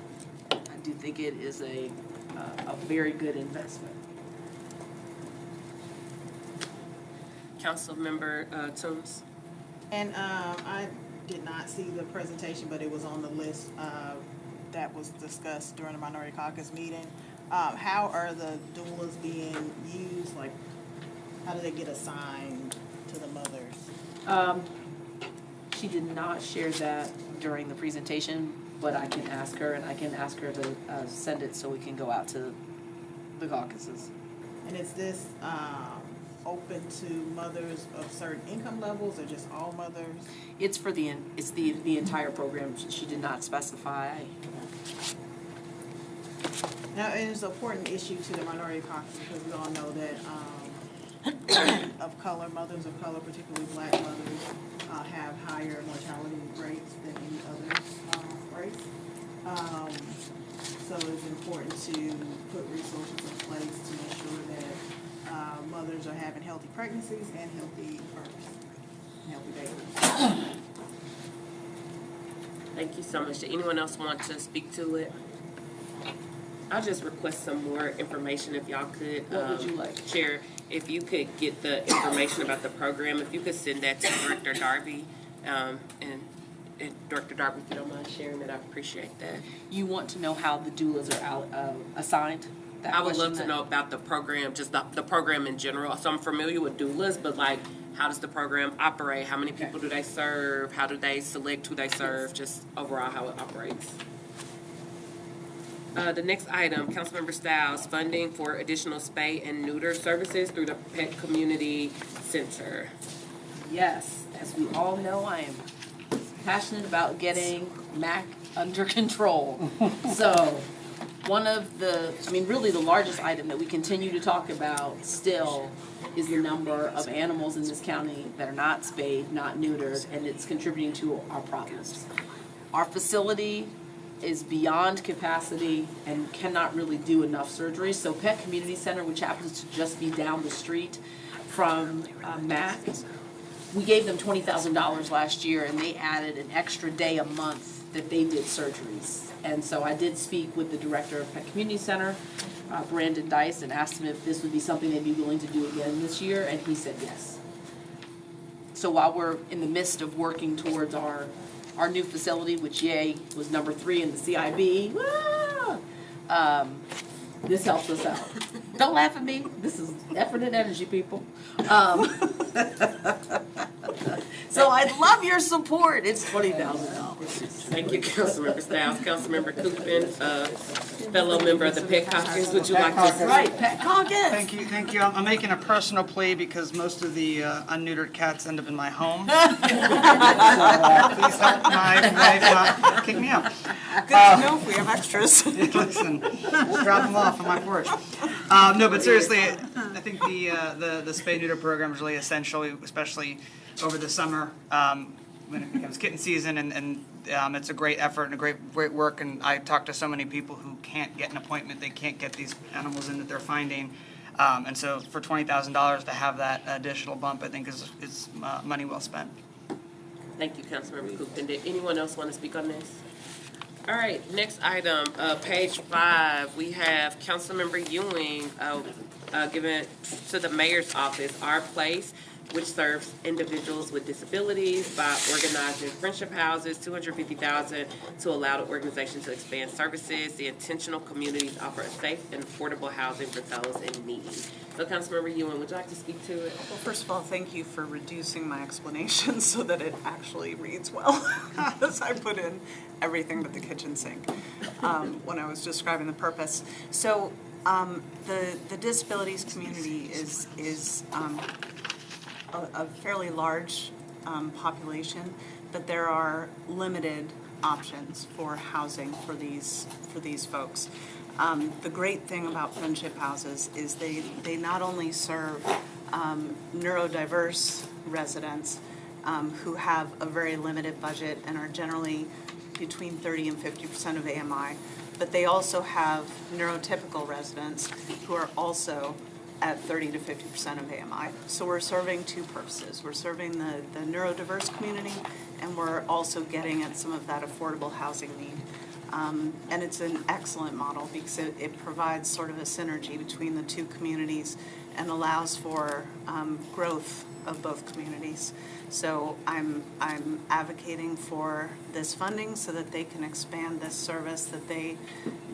I do think it is a very good investment. Councilmember Toombs. And I did not see the presentation, but it was on the list that was discussed during the minority caucus meeting. How are the doulas being used? Like, how do they get assigned to the mothers? She did not share that during the presentation, but I can ask her, and I can ask her to send it so we can go out to the caucuses. And is this open to mothers of certain income levels, or just all mothers? It's for the entire program. She did not specify. Now, it is an important issue to the minority caucus because we all know that of color, mothers of color, particularly black mothers, have higher mortality rates than any other race. So it's important to put resources in place to make sure that mothers are having healthy pregnancies and healthy births, and healthy babies. Thank you so much. Did anyone else want to speak to it? I'll just request some more information if y'all could. What would you like? Chair, if you could get the information about the program, if you could send that to Director Darby, and Director Darby, if you don't mind sharing it, I appreciate that. You want to know how the doulas are assigned? That I would question love to that- know about the program, just the program in general. So I'm familiar with doulas, but like, how does the program operate? How many people do they serve? How do they select who they serve? Just overall how it operates. The next item, Councilmember Styles, funding for additional spay and neuter services through the Pet Community Center. Yes, as we all know, I am passionate about getting MAC under control. So, one of really the largest item that we continue to talk about still is the number of animals in this county that are not spayed, not neutered, and it's contributing to our problems. Our facility is beyond capacity and cannot really do enough surgery. So Pet Community Center, which happens to just be down the street from MAC, we gave them $20,000 last year, and they added an extra day a month that they did surgeries. And so I did speak with the director of Pet Community Center, Brandon Dice, and asked him if this would be something they'd be willing to do again this year, and he said yes. So while we're in the midst of working towards our new facility, which yay, was number 3 in the CIB, this helps us out. Don't laugh at me, this is effort and energy, people. So I'd love your support, it's $20,000. Thank you, Councilmember Styles. Councilmember Coopman, fellow member of the Pet Caucus, would you like to? Right, Pet Caucus. Thank you. I'm making a personal plea because most of the unneutered cats end up in my home. So please help my wife not kick me out. Good to know if we have extras. Listen, drop them off on my porch. No, but seriously, I think the spay-neuter program is really essential, especially over the summer when it becomes kitten season, and it's a great effort and a great work. And I talk to so many people who can't get an appointment, they can't get these animals in that they're finding, and so for $20,000 to have that additional bump, I think is money well spent. Thank you, Councilmember Coopman. Did anyone else want to speak on this? All right, next item, page 5, we have Councilmember Ewing giving to the mayor's office, Our Place, which serves individuals with disabilities by organizing friendship houses, $250,000 to allow the organization to expand services. The intentional communities offer a safe and affordable housing for those in need. So, Councilmember Ewing, would you like to speak to it? Well, first of all, thank you for reducing my explanation so that it actually reads well, as I put in everything but the kitchen sink when I was describing the purpose. So, the disabilities community is a fairly large population, but there are limited options for housing for these folks. The great thing about friendship houses is they not only serve neurodiverse residents who have a very limited budget and are generally between 30 and 50% of AMI, but they also have neurotypical residents who are also at 30 to 50% of AMI. So we're serving two purposes. We're serving the neurodiverse community, and we're also getting at some of that affordable housing need. And it's an excellent model because it provides sort of a synergy between the two communities and allows for growth of both communities. So I'm advocating for this funding so that they can expand this service, that they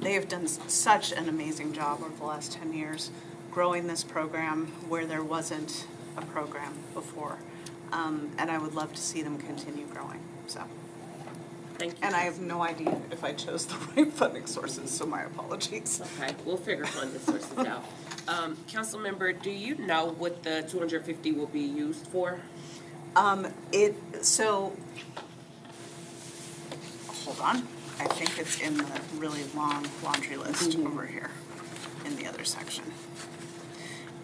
have done such an amazing job over the last 10 years growing this program where there wasn't a program before. And I would love to see them continue growing, so. Thank you. And I have no idea if I chose the right funding sources, so my apologies. Okay, we'll figure funding sources out. Councilmember, do you know what the $250 will be used for? So, hold on, I think it's in the really long laundry list over here in the other section.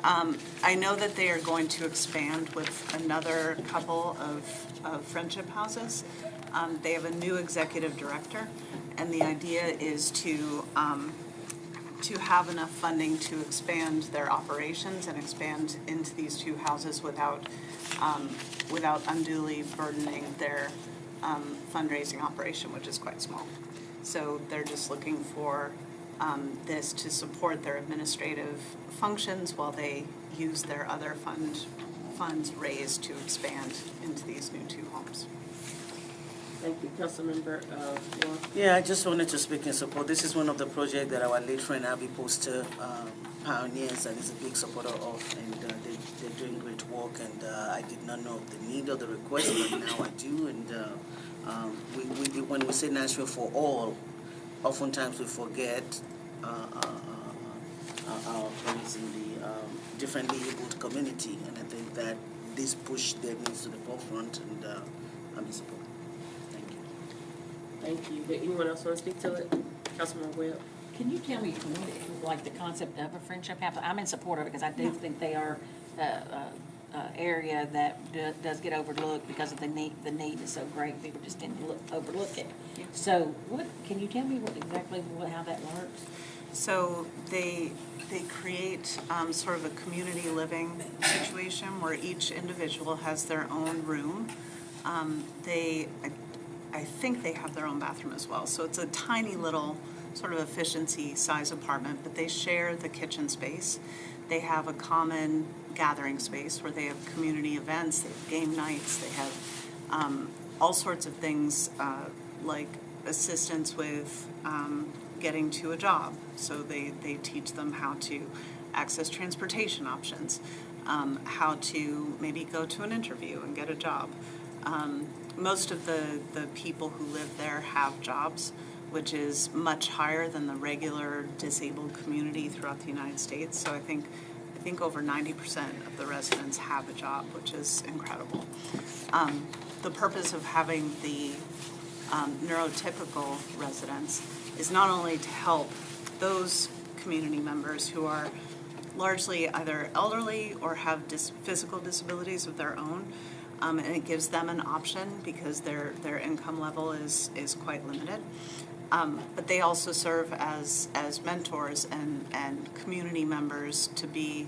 I know that they are going to expand with another couple of friendship houses. They have a new executive director, and the idea is to have enough funding to expand their operations and expand into these two houses without unduly burdening their fundraising operation, which is quite small. So they're just looking for this to support their administrative functions while they use their other funds raised to expand into these new two homes. Thank you, Councilmember Moore. Yeah, I just wanted to speak in support. This is one of the projects that our late friend Abby Poster pioneers and is a big supporter of, and they're doing great work. And I did not know of the need or the request, but now I do. And we when we say Nashville for all, oftentimes we forget our friends in the differently abled community, and I think that this push their needs to the forefront, and I'm in support. Thank you. Did anyone else want to speak to it? Councilman Webb? Can you tell me, like, the concept of a friendship house? I'm in support of it because I do think they are area that does get overlooked because of the need is so great. People just tend to overlook it. So, can you tell me exactly how that works? So they create sort of a community living situation where each individual has their own room. I think they have their own bathroom as well. So it's a tiny little sort of efficiency size apartment, but they share the kitchen space. They have a common gathering space where they have community events, they have game nights, they have all sorts of things like assistance with getting to a job. So they teach them how to access transportation options, how to maybe go to an interview and get a job. Most of the people who live there have jobs, which is much higher than the regular disabled community throughout the United States. So I think over 90% of the residents have a job, which is incredible. The purpose of having the neurotypical residents is not only to help those community members who are largely either elderly or have physical disabilities of their own, and it gives them an option because their income level is quite limited. But they also serve as mentors and community members to be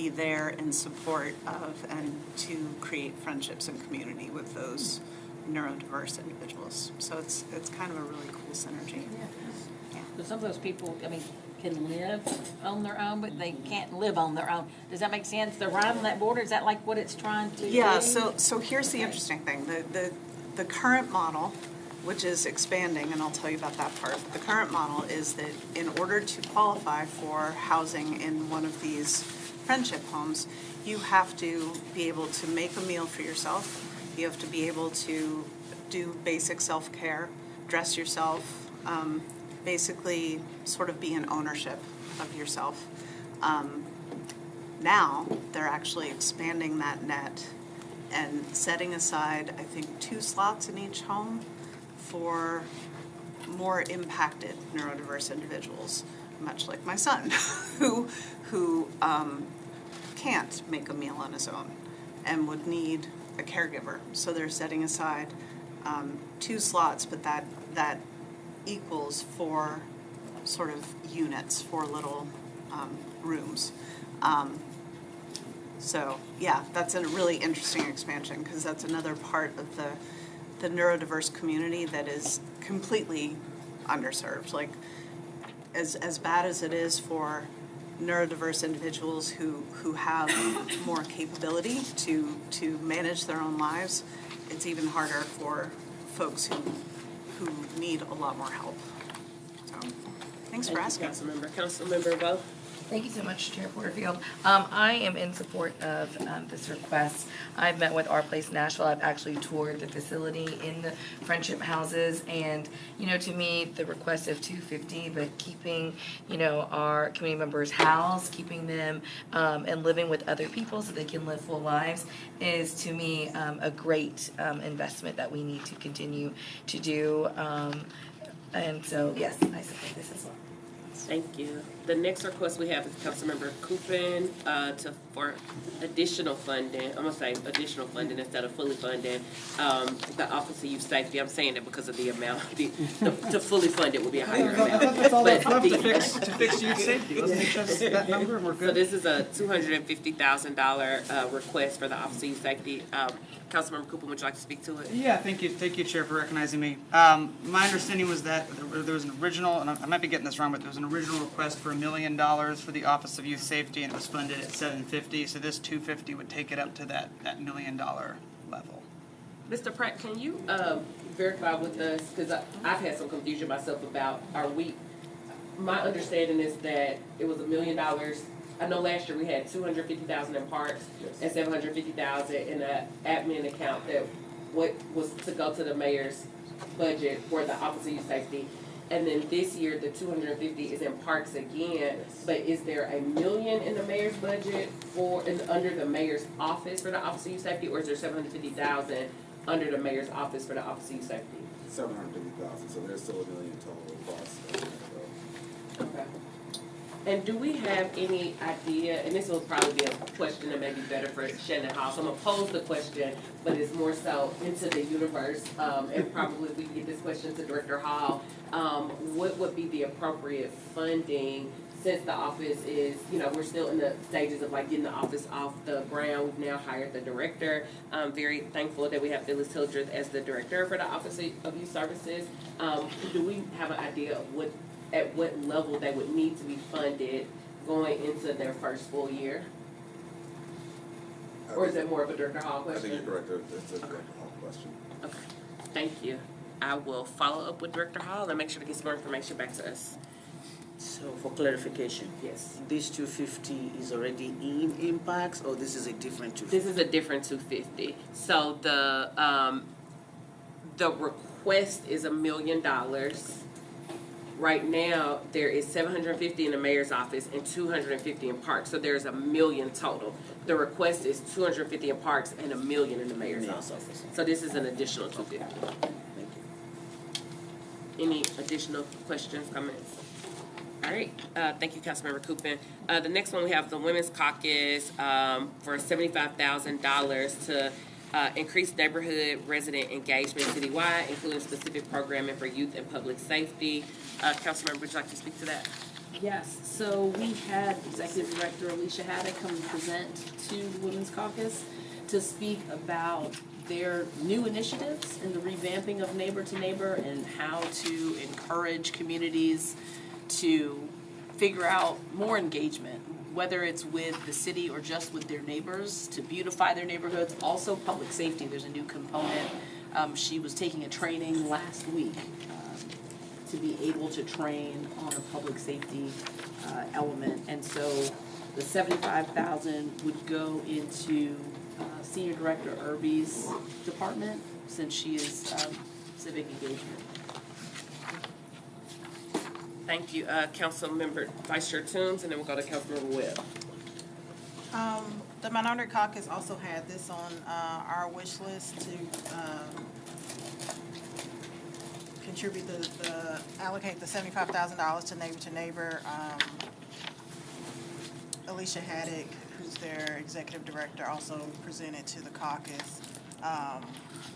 there in support of and to create friendships and community with those neurodiverse individuals. So it's kind of a really cool synergy. Yeah. So some of those people, I mean, can live on their own, but they can't live on their own. Does that make sense? They're right on that border. Is that like what it's trying to Yeah. do? So here's the interesting thing. The current model, which is expanding, and I'll tell you about that part. The current model is that in order to qualify for housing in one of these friendship homes, you have to be able to make a meal for yourself. You have to be able to do basic self-care, dress yourself, basically sort of be in ownership of yourself. Now, they're actually expanding that net and setting aside, I think, 2 slots in each home for more impacted neurodiverse individuals, much like my son, who can't make a meal on his own and would need a caregiver. So they're setting aside 2 slots, but that equals 4 sort of units, 4 little rooms. So yeah, that's a really interesting expansion because that's another part of the neurodiverse community that is completely underserved. Like as bad as it is for neurodiverse individuals who have more capability to manage their own lives, it's even harder for folks who need a lot more help. So, thanks for asking. Councilmember Vo. Thank you so much, Chair Porterfield. I am in support of this request. I've met with Our Place Nashville. I've actually toured the facility in the friendship houses, and to me, the request of $250, but keeping our community members housed, keeping them and living with other people so they can live full lives is to me a great investment that we need to continue to do. And so yes, I support this as well. Thank you. The next request we have is Councilmember Coopin for additional funding. I'm gonna say additional funding instead of fully funding the Office of Youth Safety. I'm saying that because of the amount. To fully fund it would be a higher amount. That's all that's left to fix youth safety. Let's make sure that number and we're good. So this is a $250,000 request for the Office of Youth Safety. Councilmember Cooper, would you like to speak to it? Yeah, thank you, Chair, for recognizing me. My understanding was that there was an original, and I might be getting this wrong, but there was an original request for $1 million for the Office of Youth Safety, and it was funded at $750. So this $250 would take it up to that $1 million level. Mr. Pratt, can you verify with us, because I've had some confusion myself about my understanding is that it was $1 million. I know last year we had $250,000 in parks and $750,000 in an admin account that was to go to the mayor's budget for the Office of Youth Safety. And then this year the $250 is in parks again. But is there $1 million in the mayor's budget under the mayor's office for the Office of Youth Safety, or is there $750,000 under the mayor's office for the Office of Youth Safety? $750,000. So there's still $1 million total across. Okay. And do we have any idea, and this will probably be a question that may be better for Shannon House, I'm gonna pose the question, but it's more so into the universe, and probably we can get this question to Director Hall. What would be the appropriate funding, since the office is, we're still in the stages of like getting the office off the ground. We've now hired the director. I'm very thankful that we have Phyllis Hildreth as the director for the Office of Youth Services. Do we have an idea of at what level they would need to be funded going into their first full year? Or is it more of a Director Hall question? I think you're correct, it's a Director Hall question. Okay, thank you. I will follow up with Director Hall and make sure to get some more information back to us. So for clarification, Yes. this 250 is already in impacts, or this is a different 250? This is a different 250. So the request is $1 million. Right now, there is 750 in the mayor's office and 250 in parks, so there's $1 million total. The request is 250 in parks and $1 million in the mayor's office. So this is an additional 250. Thank you. Any additional questions, comments? All right, thank you, Councilmember Coopin. The next one, we have the Women's Caucus for $75,000 to increase neighborhood resident engagement citywide, including specific programming for youth and public safety. Councilmember, would you like to speak to that? Yes, so we had Executive Director Alicia Haddock come present to the Women's Caucus to speak about their new initiatives in the revamping of Neighbor to Neighbor and how to encourage communities to figure out more engagement, whether it's with the city or just with their neighbors, to beautify their neighborhoods. Also public safety, there's a new component. She was taking a training last week to be able to train on a public safety element. And so the $75,000 would go into Senior Director Irby's department, since she is civic engagement. Thank you, Councilmember Vice Chair Toombs, and then we'll go to Councilmember Webb. The Minority Caucus also had this on our wish list to contribute allocate the $75,000 to Neighbor. Alicia Haddock, who's their executive director, also presented to the caucus.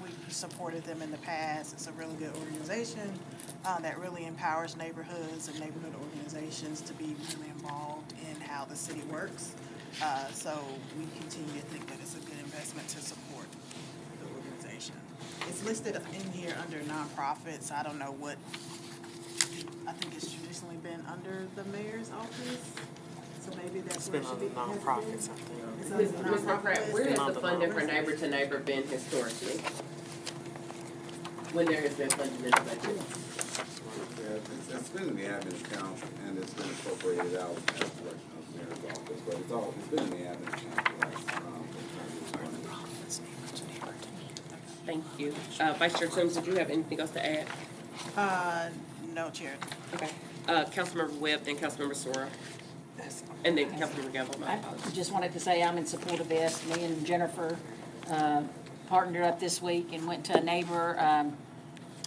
We supported them in the past. It's a really good organization that really empowers neighborhoods and neighborhood organizations to be really involved in how the city works. So we continue to think that it's a good investment to support the organization. It's listed in here under nonprofits. I don't know what, I think it's traditionally been under the mayor's office. So maybe that's where it should be. It's been on the nonprofits, I think. It's under the Mr. Pratt, nonprofits. where has the funding for Neighbor to Neighbor been historically? When there has been funding in the budget? Yeah, it's been in the admin account, and it's been incorporated out as direction of the mayor's office, but it's been in the admin account for the last, Thank you. Vice Chair Toombs, did you have anything else to add? No, Chair. Okay. Councilmember Webb, then Councilmember Sora. And then Councilmember Gamble. I just wanted to say I'm in support of this. Me and Jennifer partnered up this week and went to a neighbor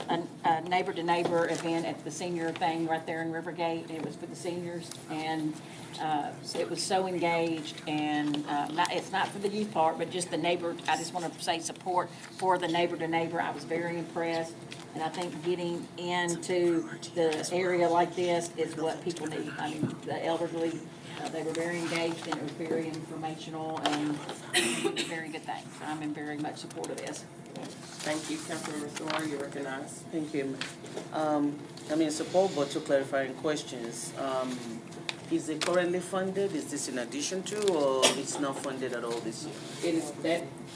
to neighbor event at the senior thing right there in Rivergate. It was for the seniors, and it was so engaged, and it's not for the youth part, but just the neighbor. I just want to say support for the neighbor to neighbor. I was very impressed, and I think getting into the area like this is what people need. I mean, the elderly, they were very engaged, and it was very informational and very good things. I'm in very much support of this. Thank you. Councilmember Sora, you're recognized. Thank you. I'm in support, but two clarifying questions. Is it currently funded? Is this in addition to, or it's not funded at all this year? It is,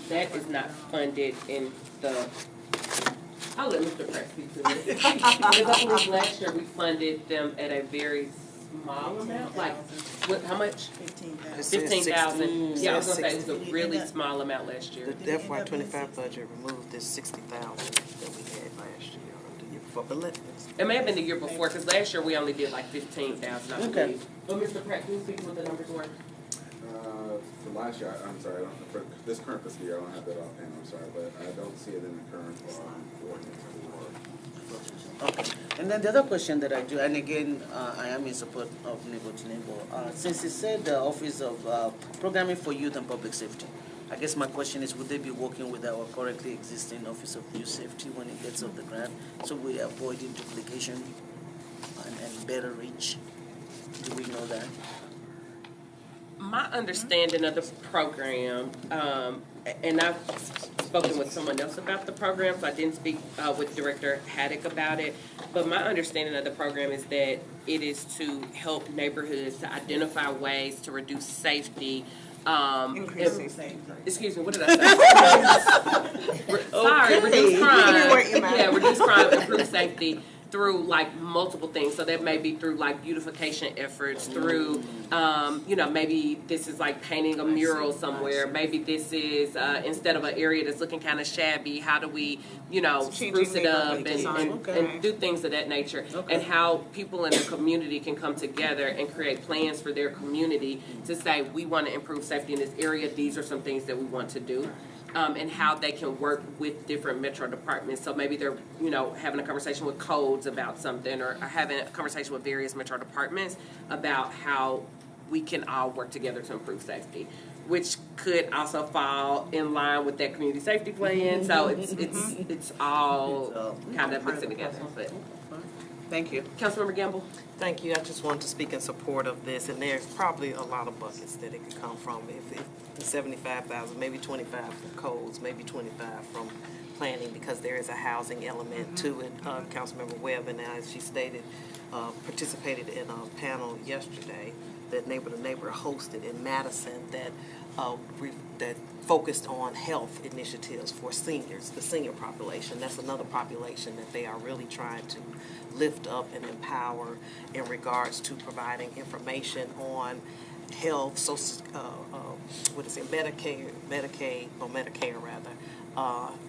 that is not funded in the, I'll let Mr. Pratt speak to this. Because I believe last year we funded them at a very small amount, like, what, how much? 15,000. Yeah, I was gonna say, it was a really small amount last year. The FY '25 budget removed this 60,000 that we had last year or the year before, but It may have been the year before, because last year we only did like 15,000, I believe. But Mr. Pratt, can you speak to what the numbers were? for last year, I'm sorry, I don't, for this current fiscal year, I don't have that offhand, I'm sorry, but I don't see it in the current ordinance for Okay. And then the other question that I do, and again, I am in support of Neighbor to Neighbor. Since it said the Office of Programming for Youth and Public Safety, I guess my question is, would they be working with our currently existing Office of Youth Safety when it gets off the ground, so we're avoiding duplication and better reach? Do we know that? My understanding of the program, and I've spoken with someone else about the program, so I didn't speak with Director Haddock about it, but my understanding of the program is that it is to help neighborhoods to identify ways to reduce safety. Increasing safety. Excuse me, what did I say? Sorry, reduce crime. Yeah, reduce crime, improve safety through like multiple things. So that may be through like beautification efforts, through, maybe this is like painting a mural somewhere. Maybe this is, instead of an area that's looking kind of shabby, how do we, spruce it up and do things of that nature. And how people in the community can come together and create plans for their community to say, we want to improve safety in this area. These are some things that we want to do. And how they can work with different metro departments. So maybe they're, having a conversation with codes about something, or having a conversation with various metro departments about how we can all work together to improve safety, which could also fall in line with that community safety plan. So it's all kind of mixing together. But thank you. Councilmember Gamble. Thank you. I just wanted to speak in support of this, and there's probably a lot of buckets that it could come from. If 75,000, maybe 25 from codes, maybe 25 from planning, because there is a housing element to it. Councilmember Webb, and as she stated, participated in a panel yesterday that Neighbor to Neighbor hosted in Madison that focused on health initiatives for seniors, the senior population. That's another population that they are really trying to lift up and empower in regards to providing information on health, Medicaid, or Medicare rather,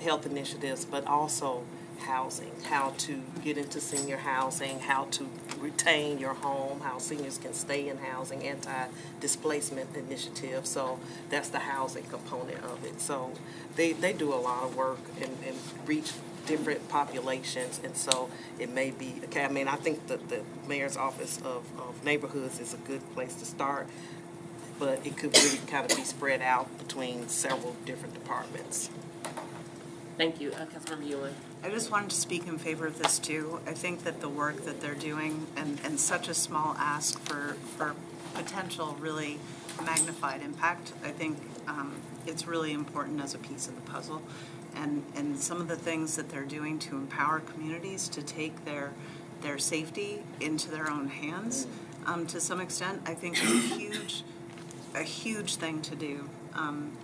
health initiatives, but also housing, how to get into senior housing, how to retain your home, how seniors can stay in housing, anti-displacement initiatives. So that's the housing component of it. So they do a lot of work and reach different populations, and so it may be, okay, I mean, I think that the Mayor's Office of Neighborhoods is a good place to start, but it could really kind of be spread out between several different departments. Thank you. Councilmember Ewan. I just wanted to speak in favor of this too. I think that the work that they're doing and such a small ask for potential really magnified impact, I think it's really important as a piece of the puzzle. And some of the things that they're doing to empower communities to take their safety into their own hands, to some extent, I think is a huge thing to do.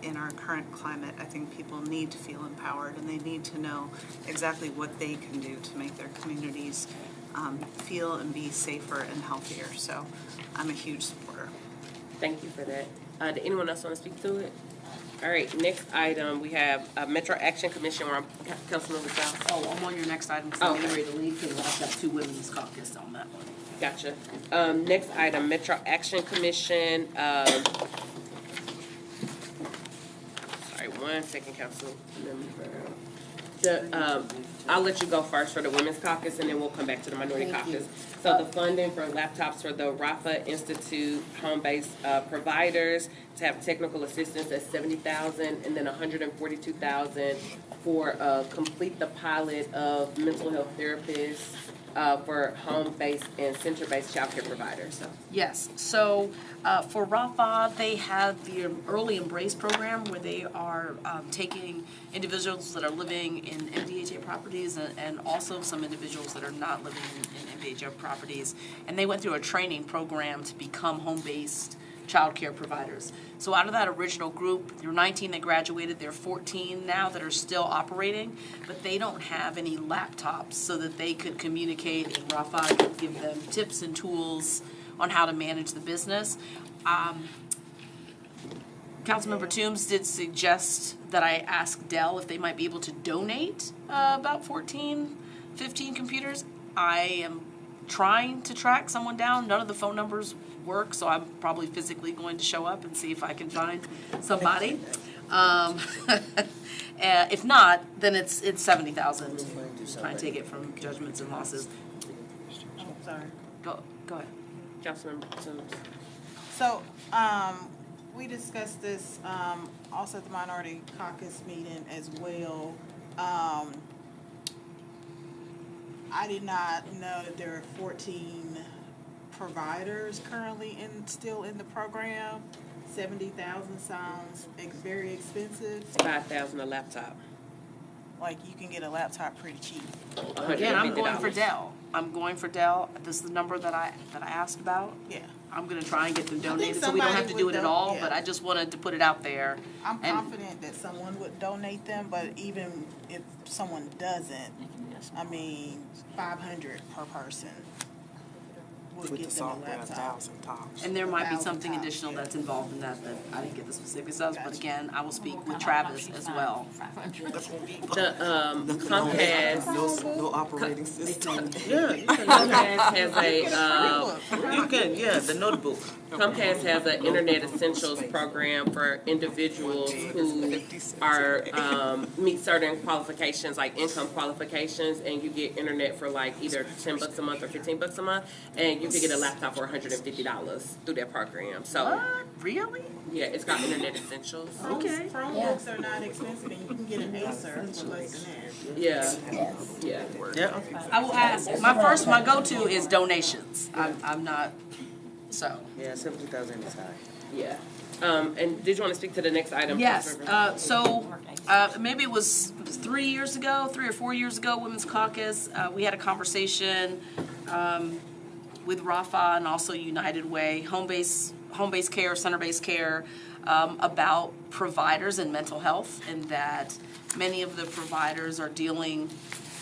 In our current climate, I think people need to feel empowered, and they need to know exactly what they can do to make their communities feel and be safer and healthier. So I'm a huge supporter. Thank you for that. Did anyone else want to speak to it? All right, next item, we have Metro Action Commission. We're on Councilmember South. Oh, I'm on your next item, because I'm getting ready to leave, because I've got 2 women's caucus on that one. Gotcha. Next item, Metro Action Commission. Sorry, 1 second, Councilmember. I'll let you go first for the Women's Caucus, and then we'll come back to the Minority Caucus. So the funding for laptops for the Rafa Institute home-based providers to have technical assistance at $70,000, and then $142,000 for complete the pilot of mental health therapists for home-based and center-based childcare providers. Yes, so for Rafa, they have the Early Embrace program where they are taking individuals that are living in MDHA properties and also some individuals that are not living in MDHA properties. And they went through a training program to become home-based child care providers. So out of that original group, there were 19 that graduated, there are 14 now that are still operating, but they don't have any laptops so that they could communicate, and Rafa could give them tips and tools on how to manage the business. Councilmember Toombs did suggest that I ask Dell if they might be able to donate about 14, 15 computers. I am trying to track someone down. None of the phone numbers work, so I'm probably physically going to show up and see if I can find somebody. If not, then it's 70,000. Try and take it from judgments and losses. Oh, sorry. Go ahead. Councilmember Sims. So, we discussed this, also at the Minority Caucus meeting as well. I did not know that there are 14 providers currently still in the program. 70,000 sounds very expensive. 5,000 a laptop. Like, you can get a laptop pretty cheap. Again, I'm going $150. for Dell. This is the number that I asked about. Yeah. I'm gonna try and get them I think donated, so we don't have to somebody do it would at all, yeah. but I just wanted to put it out there. I'm And- confident that someone would donate them, but even if someone doesn't, I mean, 500 per person would With get the them a software, laptop. 1,000 tops. And there might be 1,000 something tops, additional yeah. that's involved in that I didn't get the specifics of, but Gotcha. again, I will speak with Travis as well. The Comcast. No operating system. Yeah, you can, Comcast has a the notebook. Comcast has an Internet Essentials program for individuals who are meet certain qualifications, like income qualifications, and you get internet for like either $10 a month or $15 a month, and you can get a laptop for $150 through that program. So What? Really? yeah, it's called Internet Essentials. Okay. Chromebooks are not expensive, and you can get an Acer for less than that. Yeah, yeah. Yeah. I will ask, my go-to is donations. I'm not, so. Yeah, 70,000 is high. Yeah. And did you want to speak to the next item? Yes, Councilmember? maybe it was 3 or 4 years ago, Women's Caucus, we had a conversation with Rafa and also United Way, home-based care, center-based care, about providers and mental health, and that many of the providers are dealing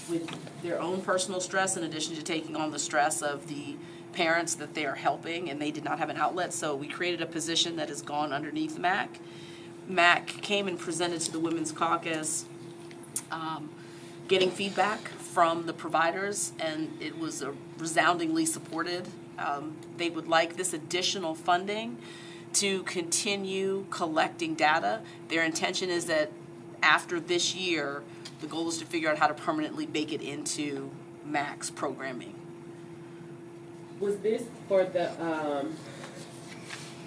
with their own personal stress in addition to taking on the stress of the parents that they are helping, and they did not have an outlet, so we created a position that has gone underneath MAC. MAC came and presented to the Women's Caucus, getting feedback from the providers, and it was resoundingly supported. They would like this additional funding to continue collecting data. Their intention is that after this year, the goal is to figure out how to permanently bake it into MAC's programming. Was this for the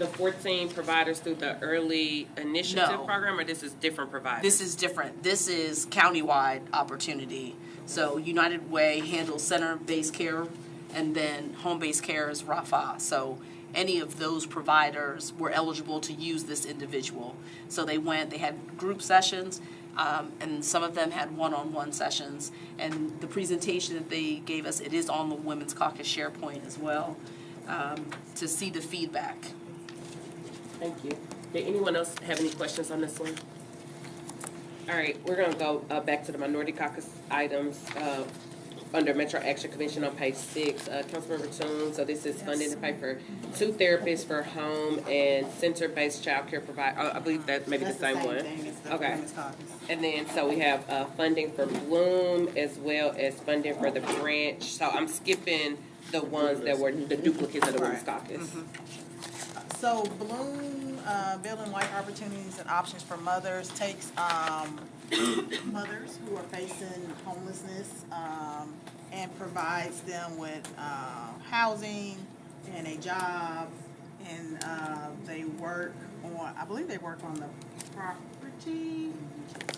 14 providers through the early initiative No. program, or this is different providers? This is different. This is countywide opportunity. So United Way handles center-based care, and then home-based care is Rafa. So any of those providers were eligible to use this individual. So they had group sessions, and some of them had one-on-one sessions. And the presentation that they gave us, it is on the Women's Caucus SharePoint as well, to see the feedback. Thank you. Did anyone else have any questions on this one? All right, we're gonna go back to the Minority Caucus items under Metro Action Commission on page 6. Councilmember Toon, so this is funding to pay for 2 therapists for home and center-based child care provider. I believe that may be the That's same one. thing as the Okay. Women's Caucus. And then, so we have funding for Bloom as well as funding for the branch. So I'm skipping the ones that were the duplicates of the Women's Caucus. So Bloom, Building Life Opportunities and Options for Mothers takes mothers who are facing homelessness and provides them with housing and a job, and they work on, I believe they work on the property,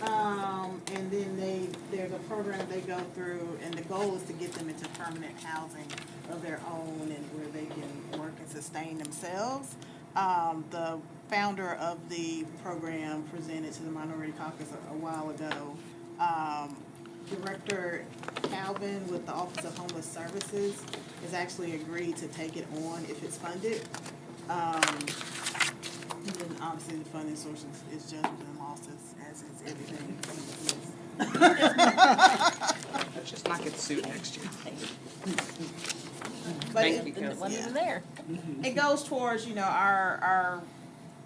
and then there's a program they go through, and the goal is to get them into permanent housing of their own and where they can work and sustain themselves. The founder of the program presented to the Minority Caucus a while ago. Director Calvin with the Office of Homeless Services has actually agreed to take it on if it's funded. And then obviously the funding source is judgment and losses, as is everything. Let's just not get sued next year. But Thank you, Council. there. It goes towards, our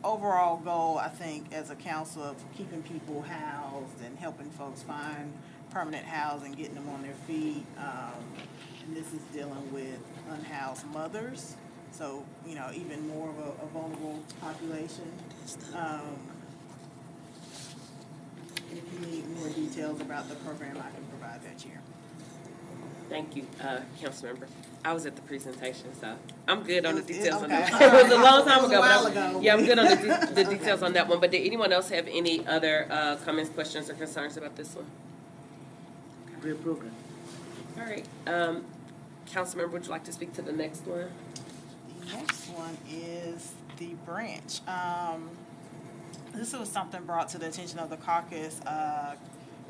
overall goal, I think, as a council of keeping people housed and helping folks find permanent housing, getting them on their feet. And this is dealing with unhoused mothers, so, even more of a vulnerable population. If you need more details about the program, I can provide that, Chair. Thank you, Councilmember. I was at the presentation, so I'm good on the It was- details on okay. that. It was a long time It was a ago, while but ago. yeah, I'm good on the details on that one. But did anyone else have any other comments, questions, or concerns about this one? Great program. All right, Councilmember, would you like to speak to the next one? The next one is the branch. This was something brought to the attention of the caucus.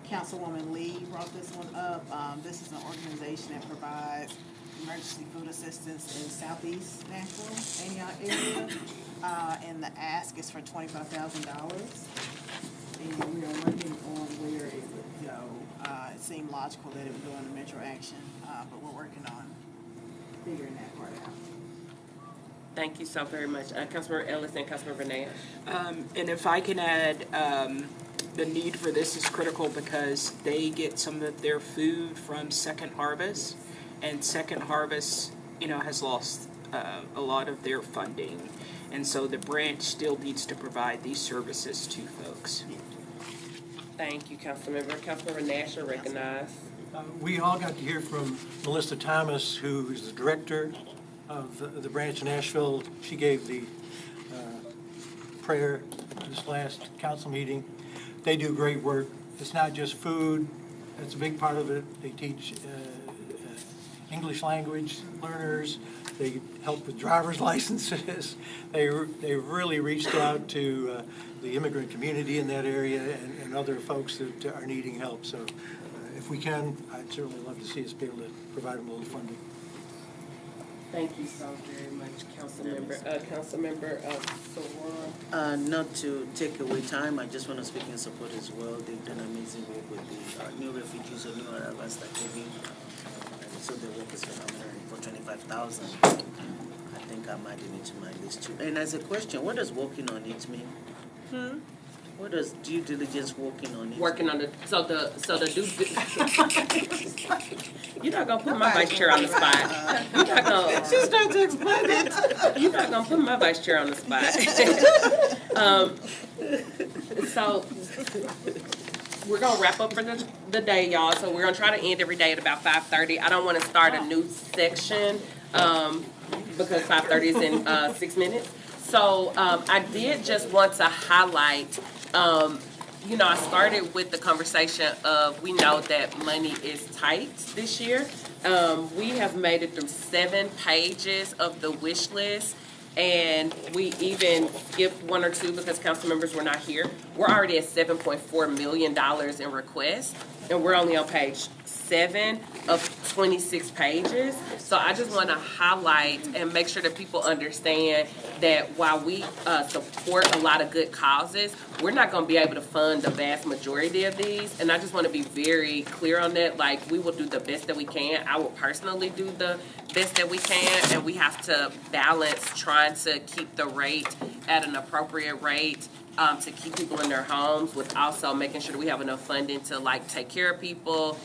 Councilwoman Lee brought this one up. This is an organization that provides emergency food assistance in southeast Nashville, Antioch area. And the ask is for $25,000. And we are working on where it would go. It seemed logical that it would go into Metro Action, but we're working on figuring that part out. Thank you so very much. Councilmember Ellis and Councilmember Nash. And if I can add, the need for this is critical because they get some of their food from Second Harvest, and Second Harvest, has lost a lot of their funding. And so the branch still needs to provide these services to folks. Thank you, Councilmember. Councilmember Nash, you're recognized. We all got to hear from Melissa Thomas, who is the director of the branch in Nashville. She gave the prayer at this last council meeting. They do great work. It's not just food. That's a big part of it. They teach English language learners. They help with driver's licenses. They really reached out to the immigrant community in that area and other folks that are needing help. So if we can, I'd certainly love to see us be able to provide them a little funding. Thank you so very much, Councilmember. Councilmember Sawara. Not to take away time, I just want to speak in support as well. They've done amazing work with the new refugees or new arrivals that came in. So the work is phenomenal. For 25,000, I think I'm adding it to my list too. And as a question, what does working on it mean? What does due diligence working on it? Working on the due. You're not gonna put my vice chair on the spot. You're not gonna. She's trying to explain it. You're not gonna put my vice chair on the spot. So we're gonna wrap up for the day, y'all. So we're gonna try to end every day at about 5:30. I don't want to start a new section because 5:30 is in 6 minutes. So I did just want to highlight. I started with the conversation of we know that money is tight this year. We have made it through 7 pages of the wish list, and we even skipped 1 or 2 because council members were not here. We're already at $7.4 million in requests, and we're only on page 7 of 26 pages. So I just want to highlight and make sure that people understand that while we support a lot of good causes, we're not going to be able to fund the vast majority of these. And I just want to be very clear on that. Like, we will do the best that we can. I will personally do the best that we can, and we have to balance trying to keep the rate at an appropriate rate to keep people in their homes, with also making sure that we have enough funding to take care of people,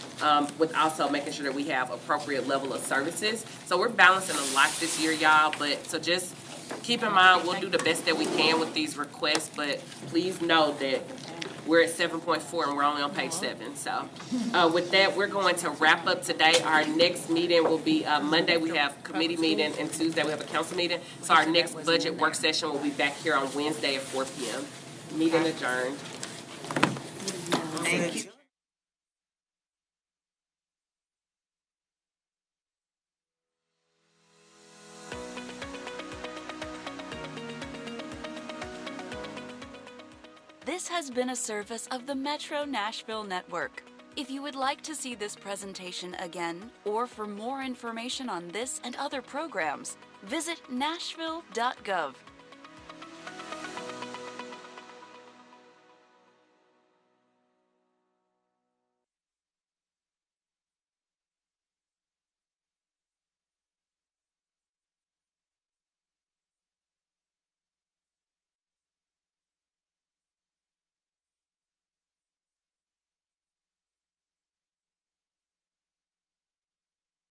with also making sure that we have appropriate level of services. So we're balancing a lot this year, y'all, but so just keep in mind we'll do the best that we can with these requests, but please know that we're at 7.4 and we're only on page 7. So with that, we're going to wrap up today. Our next meeting will be Monday. We have committee meeting, and Tuesday we have a council meeting. So our next budget work session will be back here on Wednesday at 4 p.m. Meeting adjourned. Thank you. This has been a service of the Metro Nashville Network. If you would like to see this presentation again, or for more information on this and other programs, visit nashville.gov.